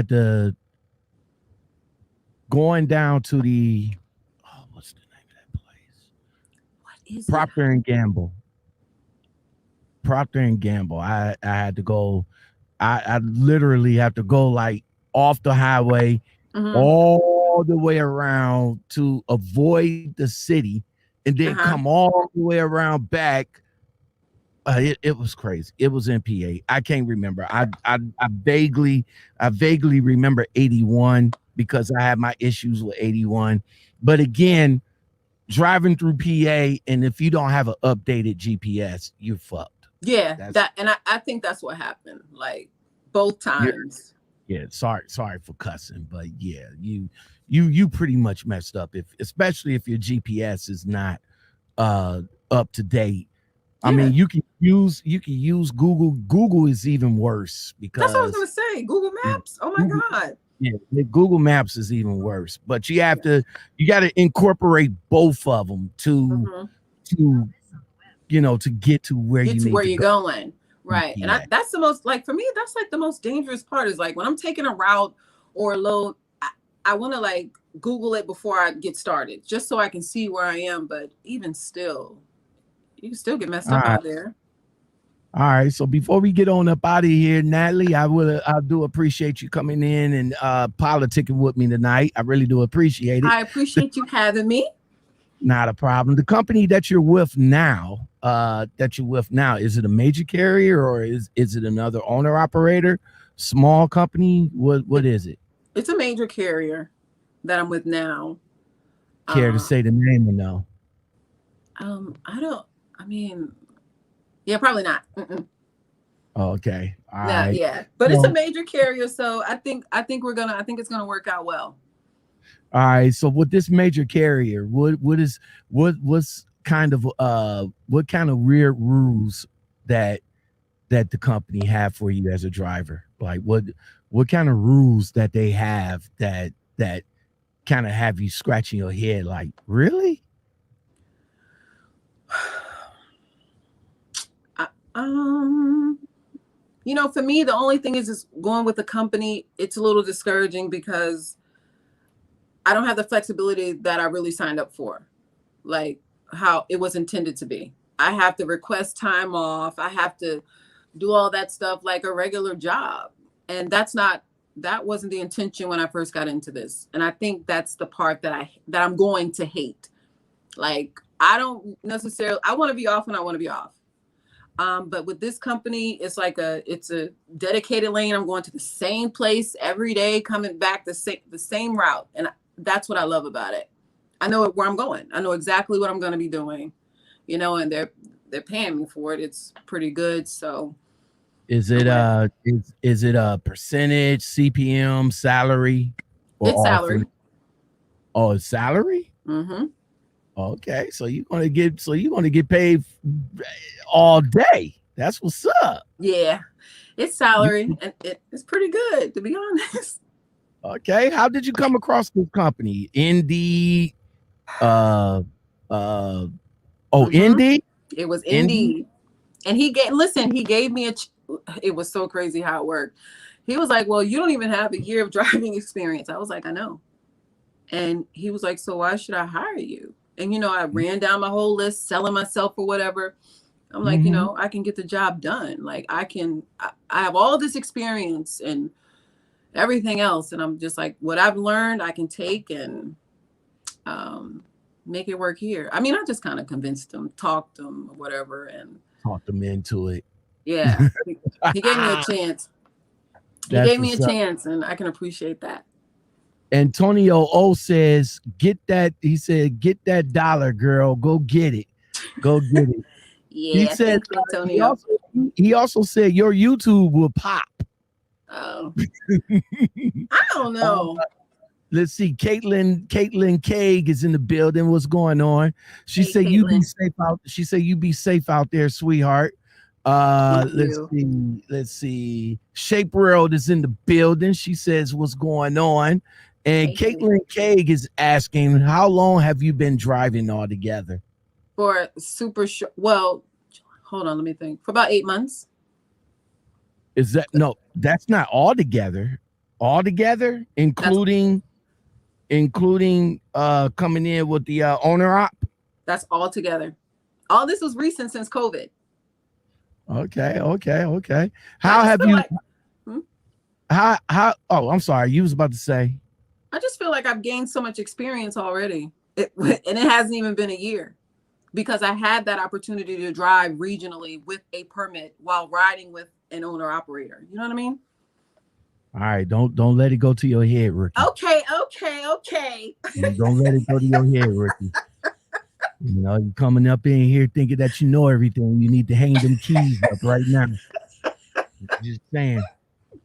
to going down to the what's the name of that place? What is Procter and Gamble. Procter and Gamble. I had to go. I literally have to go like off the highway all the way around to avoid the city and then come all the way around back. It was crazy. It was in PA. I can't remember. I vaguely remember 81 because I had my issues with 81. But again, driving through PA, and if you don't have an updated GPS, you're fucked. Yeah, I think that's what happened. Like both times. Yeah, sorry for cussing, but yeah, you pretty much messed up especially if your GPS is not up to date. Yeah. I mean, you can use Google. Google is even worse because that's what I was gonna say. Google Maps. Oh my God. Yeah, Google Maps is even worse. But you got to incorporate both of them to get to where you're going. Right. Yeah. And that's the most, like, for me, that's like the most dangerous part is like when I'm taking a route or a load, I want to like Google it before I get started just so I can see where I am. But even still, you can still get messed up out there. All right. So before we get on up out of here, Natalie, I do appreciate you coming in and politicking with me tonight. I really do appreciate it. I appreciate you having me. Not a problem. The company that you're with now, is it a major carrier or is it another owner operator, small company? What is it? It's a major carrier that I'm with now. Care to say the name or no? Yeah, probably not. Okay. All right. Yeah. But it's a major carrier, so I think it's gonna work out well. All right. So with this major carrier, what's kind of weird rules that the company have for you as a driver? Like what kind of rules that they have that kind of have you scratching your head? Like, really? For me, the only thing is going with the company. It's a little discouraging because I don't have the flexibility that I really signed up for, like how it was intended to be. I have to request time off. I have to do all that stuff like a regular job. And that wasn't the intention when I first got into this. And I think that's the part that I'm going to hate. Like, I don't necessarily, I want to be off when I want to be off. But with this company, it's a dedicated lane. I'm going to the same place every day, coming back the same route. And that's what I love about it. I know where I'm going. I know exactly what I'm going to be doing, and they're paying me for it. It's pretty good. So is it a percentage, CPM, salary? It's salary. Oh, it's salary? Mm-hmm. Okay, so you're gonna get paid all day. That's what's up. Yeah, it's salary, and it's pretty good, to be honest. Okay, how did you come across this company? Indeed. Indeed. It was Indeed, and he gave me it was so crazy how it worked. He was like, "Well, you don't even have a year of driving experience." I was like, "I know." And he was like, so why should I hire you? And, you know, I ran down my whole list, selling myself or whatever. I'm like, you know, I can get the job done. Like I have all this experience and everything else. And I'm just like, what I've learned, I can take and make it work here. I mean, I just kind of convinced him, talked him, whatever, and talked him into it. Yeah, he gave me a chance. He gave me a chance, and I can appreciate that. Antonio O says, "Get that." He said, "Get that dollar, girl. Go get it. Go get it." Yeah, he said. Antonio. He also said your YouTube will pop. Oh, I don't know. Let's see. Caitlin Kaig is in the building. What's going on? She said Caitlin. You be safe out. She said you be safe out there, sweetheart. Let's see. Shape World is in the building. She says what's going on. And Caitlin Kaig is asking, how long have you been driving all together? For super short. Well, hold on, let me think. For about 8 months. Is that no? That's not all together. All together, including coming in with the owner op. That's all together. All this was recent since COVID. Okay. How have you? How? Oh, I'm sorry. You was about to say. I just feel like I've gained so much experience already, and it hasn't even been a year, because I had that opportunity to drive regionally with a permit while riding with an owner operator. You know what I mean? All right, don't let it go to your head, Ricky. Okay. Don't let it go to your head, Ricky. You know, you coming up in here thinking that you know everything. You need to hang them keys up right now. Just saying,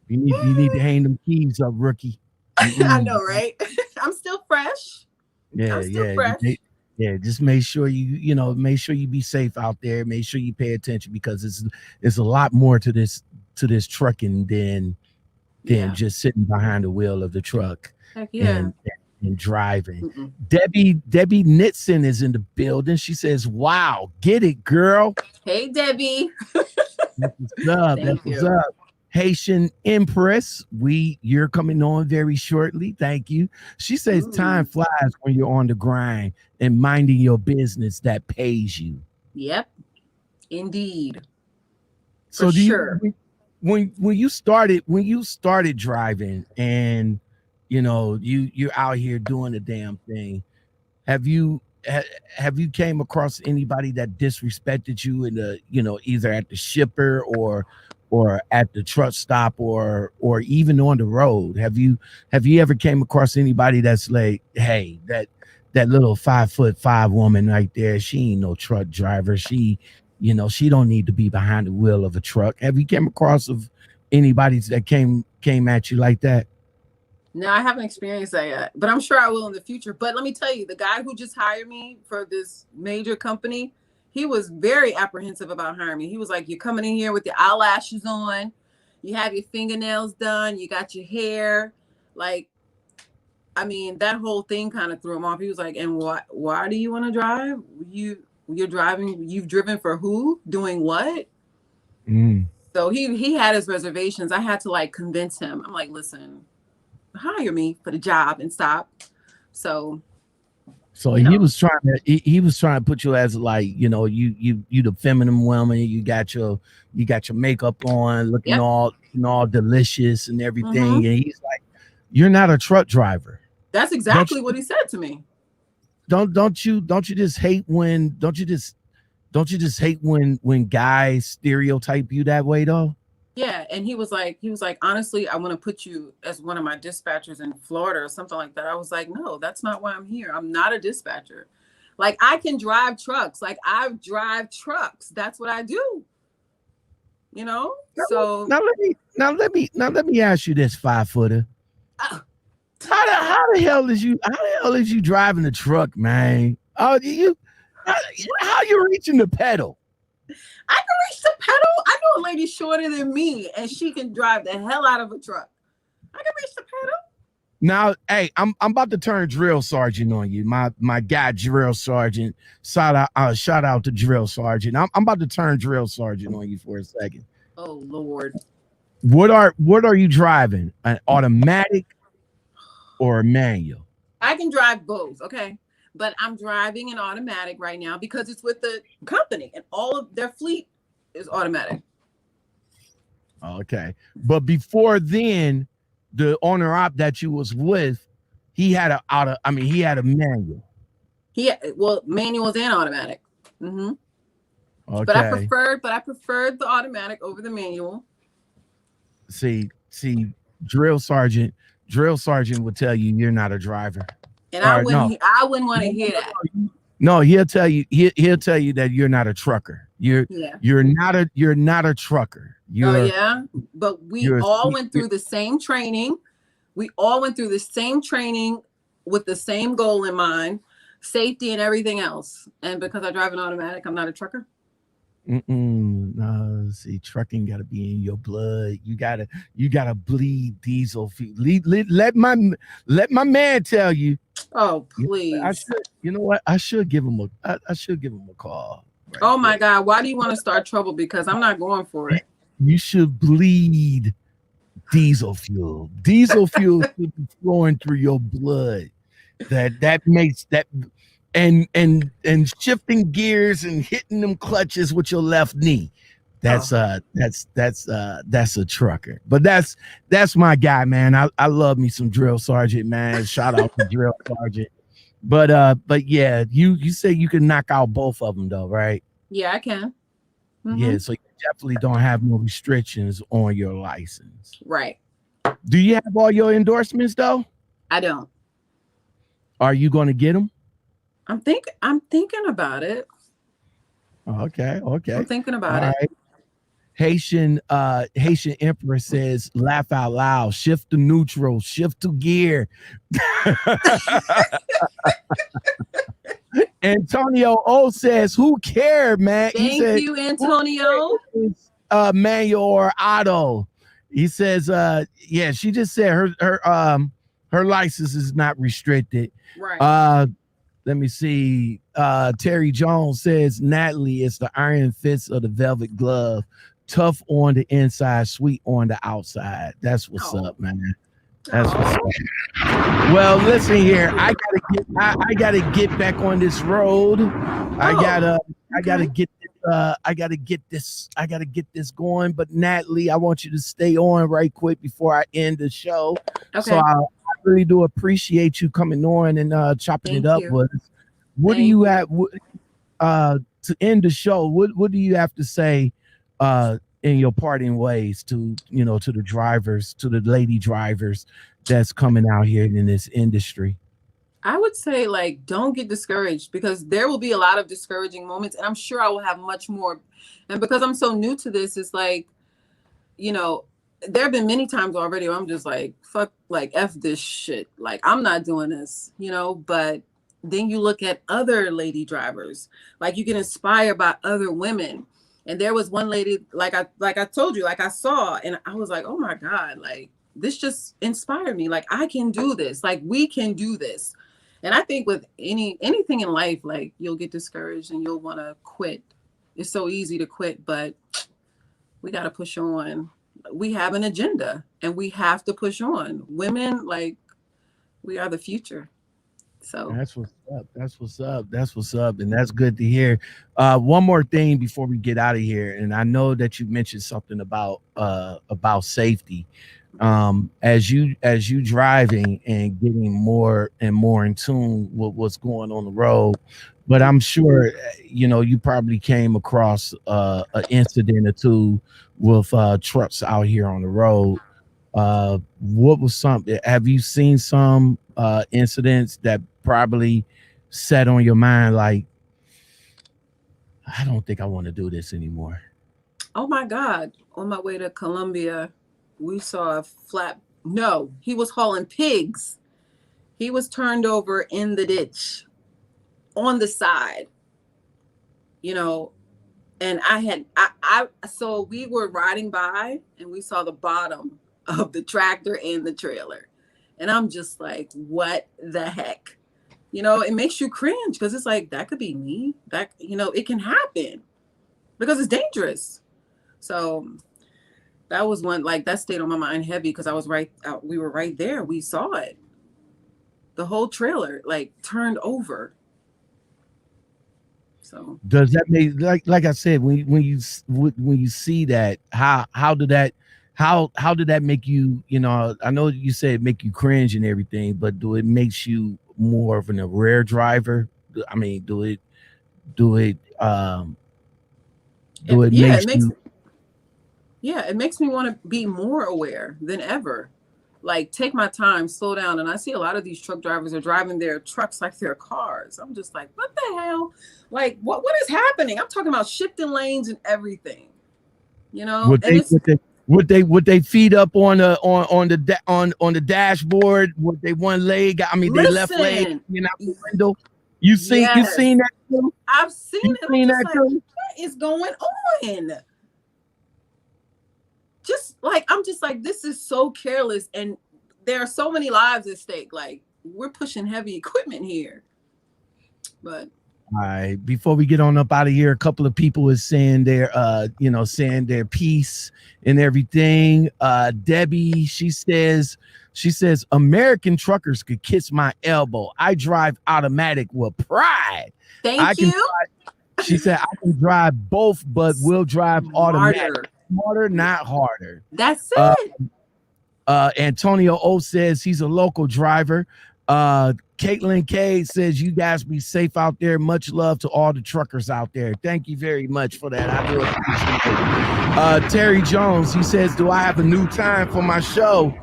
you need to hang them keys up, Rookie. I know, right? I'm still fresh. Fresh. Just make sure make sure you be safe out there. Make sure you pay attention, because it's a lot more to this trucking than just sitting behind the wheel of the truck. Heck yeah. And driving. Debbie Nitson is in the building. She says, "Wow, get it, girl." Hey, Debbie. That's what's up. Haitian Empress, you're coming on very shortly. Thank you. She says, time flies when you're on the grind and minding your business that pays you. Yep, indeed. So when you started driving, and you're out here doing the damn thing, have you came across anybody that disrespected you in the either at the shipper or at the truck stop or even on the road? Have you ever came across anybody that's like, hey, that little 5'5" woman right there, she ain't no truck driver, she don't need to be behind the wheel of a truck? Have you came across of anybody that came at you like that? No, I haven't experienced that yet, but I'm sure I will in the future. But let me tell you, the guy who just hired me for this major company, he was very apprehensive about hiring me. He was like, you're coming in here with your eyelashes on, you have your fingernails done, you got your hair. Like, I mean, that whole thing kind of threw him off. He was like, and why do you want to drive? You're driving, you've driven for who? Doing what? So he had his reservations. I had to like convince him. I'm like, listen, hire me for the job and stop. So he was trying to put you as like, you the feminine woman, you got your makeup on, looking all delicious and everything. And he's like, you're not a truck driver. That's exactly what he said to me. Don't you just hate when guys stereotype you that way though? Yeah, and he was like, honestly, I want to put you as one of my dispatchers in Florida or something like that. I was like, no, that's not why I'm here. I'm not a dispatcher. Like, I can drive trucks. Like, I drive trucks. That's what I do. Now let me ask you this, 5-footer. How the hell is you driving the truck, man? How you reaching the pedal? I can reach the pedal. I know a lady shorter than me, and she can drive the hell out of a truck. I can reach the pedal. Now, hey, I'm about to turn drill sergeant on you. My guy, drill sergeant. Shout out to drill sergeant. I'm about to turn drill sergeant on you for a second. Oh Lord. What are you driving? An automatic or a manual? I can drive both, okay? But I'm driving an automatic right now because it's with the company and all of their fleet is automatic. Okay. But before then, the owner op that you was with, he had he had a manual. Well, manuals and automatic. Mm-hmm. Okay. But I preferred the automatic over the manual. See, drill sergeant would tell you you're not a driver. And I wouldn't want to hear that. No, he'll tell you that you're not a trucker. You're not a trucker. But we all went through the same training. We all went through the same training with the same goal in mind, safety and everything else. And because I drive an automatic, I'm not a trucker. No, see, trucking gotta be in your blood. You gotta bleed diesel fuel. Let my man tell you. Oh, please. You know what? I should give him a call. Right, oh my God. Why do you want to start trouble? Because I'm not going for it. You should bleed diesel fuel. Diesel fuel should be flowing through your blood. That makes that and shifting gears and hitting them clutches with your left knee. That's a trucker. But that's my guy, man. I love me some drill sergeant, man. Shout out to drill sergeant. But yeah, you say you can knock out both of them though, right? Yeah, I can. Mm-hmm. Yeah, so you definitely don't have no restrictions on your license. Right. Do you have all your endorsements though? I don't. Are you going to get them? I'm thinking about it. Okay. I'm thinking about it. Right. Haitian Emperor says, laugh out loud, shift to neutral, shift to gear. Antonio O says, who cared, man? Thank you, Antonio. Manual or auto. He says, yeah, she just said her license is not restricted. Right. Let me see. Terry Jones says, Natalie is the iron fist of the velvet glove. Tough on the inside, sweet on the outside. That's what's up, man. That's what's up. Well, listen here. I gotta get back on this road. I gotta get this going. But Natalie, I want you to stay on right quick before I end the show. Okay. So I really do appreciate you coming on and chopping it up with us. What do you have to end the show? What do you have to say in your parting ways to the drivers, to the lady drivers that's coming out here in this industry? I would say, like, don't get discouraged, because there will be a lot of discouraging moments, and I'm sure I will have much more. And because I'm so new to this, it's like, there have been many times already where I'm just like, fuck, like, F this shit. Like, I'm not doing this, but then you look at other lady drivers, like, you get inspired by other women. And there was one lady, like I told you, like, I saw, and I was like, oh my God, like, this just inspired me. Like, I can do this. Like, we can do this. And I think with anything in life, like, you'll get discouraged and you'll want to quit. It's so easy to quit, but we got to push on. We have an agenda and we have to push on. Women, like, we are the future. So that's what's up. And that's good to hear. One more thing before we get out of here. And I know that you mentioned something about safety. As you driving and getting more and more in tune with what's going on the road, but I'm sure you probably came across an incident or two with trucks out here on the road. What was something? Have you seen some incidents that probably set on your mind, like, I don't think I want to do this anymore? Oh my God! On my way to Columbia, we saw he was hauling pigs. He was turned over in the ditch on the side, and so we were riding by and we saw the bottom of the tractor and the trailer. And I'm just like, what the heck? It makes you cringe, because it's like, that could be me. That, it can happen because it's dangerous. So that was one, like, that stayed on my mind heavy, because I was we were right there. We saw it. the whole trailer like turned over. So does that make, like I said, when you see that, how did that make you, I know you said make you cringe and everything, but do it makes you more of an aware driver? I mean, do it makes you, it makes me want to be more aware than ever. Like, take my time, slow down. And I see a lot of these truck drivers are driving their trucks like they're cars. I'm just like, what the hell? Like, what is happening? I'm talking about shifting lanes and everything. would they feed up on the dashboard with they one leg? I mean, they left leg out the window. You seen that too? I've seen it. Seen that too? What is going on? I'm just like, this is so careless, and there are so many lives at stake. Like, we're pushing heavy equipment here. But all right, before we get on up out of here, a couple of people is saying saying their piece and everything. Debbie, she says American truckers could kiss my elbow. I drive automatic with pride. Thank you. She said I can drive both, but will drive automatic. Smarter, not harder. That's it. Antonio O says he's a local driver. Caitlin K says you guys be safe out there. Much love to all the truckers out there. Thank you very much for that. I do appreciate it. Terry Jones, he says, do I have a new time for my show?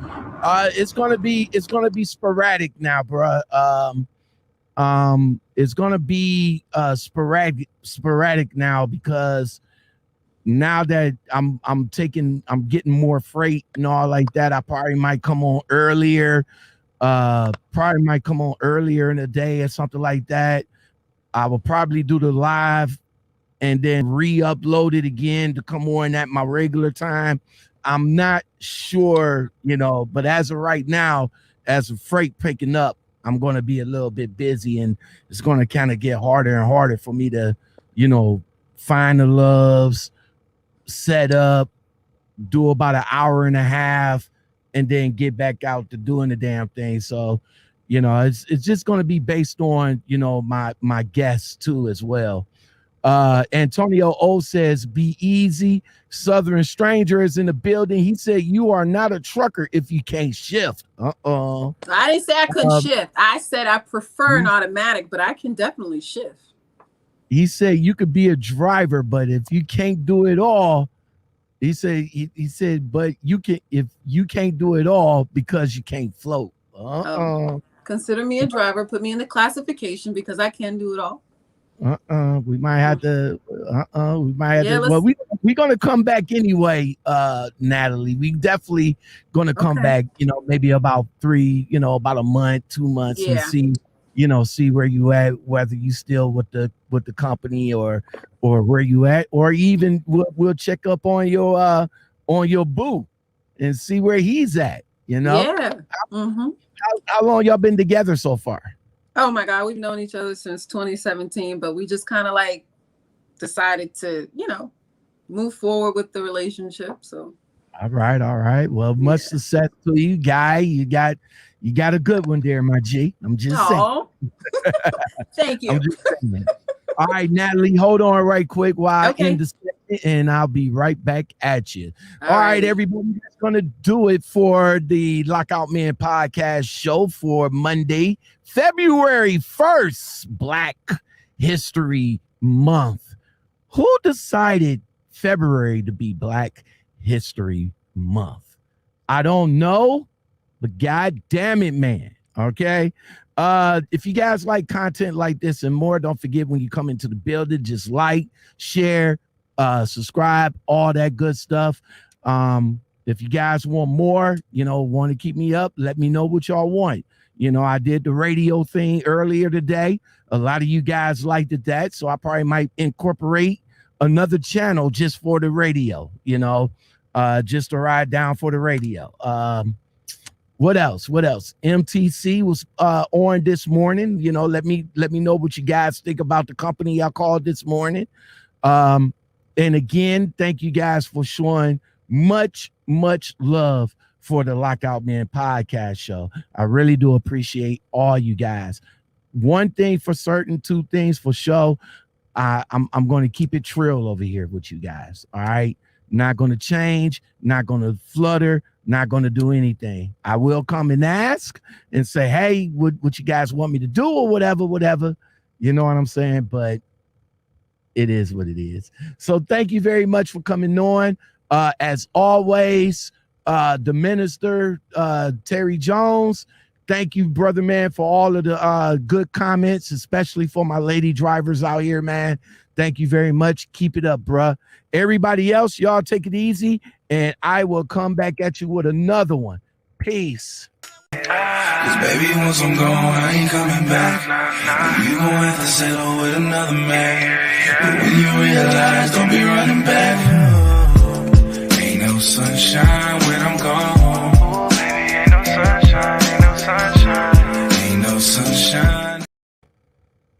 It's gonna be sporadic now, bruh. It's gonna be sporadic now, because now that I'm getting more freight and all like that, I probably might come on earlier. In the day or something like that. I will probably do the live and then re-upload it again to come on at my regular time. I'm not sure, but as of right now, as the freight picking up, I'm going to be a little bit busy, and it's going to kind of get harder and harder for me to, find the loves, set up, do about an hour and a half, and then get back out to doing the damn thing. So, it's just going to be based on, my guests too as well. Antonio O says, be easy. Southern Stranger is in the building. He said, you are not a trucker if you can't shift. I didn't say I couldn't shift. I said I prefer an automatic, but I can definitely shift. He said you could be a driver, but if you can't do it all, he said, but you can, if you can't do it all because you can't float. Consider me a driver. Put me in the classification, because I can do it all. We might have to. Well, we're gonna come back anyway, Natalie. We definitely gonna come back. Maybe about about a month, 2 months, and see where you at, whether you still with the company or where you at, or even we'll check up on your boo and see where he's at. How long y'all been together so far? Oh my God, we've known each other since 2017, but we just kind of like decided to, move forward with the relationship. So all right. Well, much success to you, Guy. You got a good one there, my G. I'm just saying. Thank you. I'm just saying. All right, Natalie, hold on right quick while I end the segment, and I'll be right back at you. All right, everybody, that's going to do it for the Lockoutmen podcast show for Monday, February 1st, Black History Month. Who decided February to be Black History Month? I don't know, but God damn it, man. Okay. If you guys like content like this and more, don't forget, when you come into the building, just like, share, subscribe, all that good stuff. If you guys want more, want to keep me up, let me know what y'all want. I did the radio thing earlier today. A lot of you guys liked that, so I probably might incorporate another channel just for the radio, just to ride down for the radio. What else? MTC was on this morning. Let me know what you guys think about the company I called this morning. And again, thank you guys for showing much love for the Lockoutmen podcast show. I really do appreciate all you guys. One thing for certain, two things for sure. I'm going to keep it trill over here with you guys. All right. Not going to change, not going to flutter, not going to do anything. I will come and ask and say, hey, what you guys want me to do or whatever. You know what I'm saying? But it is what it is. So thank you very much for coming on. As always, the minister, Terry Jones, thank you, brother, man, for all of the good comments, especially for my lady drivers out here, man. Thank you very much. Keep it up, bruh. Everybody else, y'all take it easy, and I will come back at you with another one. Peace. Cause baby, once I'm gone, I ain't coming back. You gon' have to settle with another man. But when you realize, don't be running back.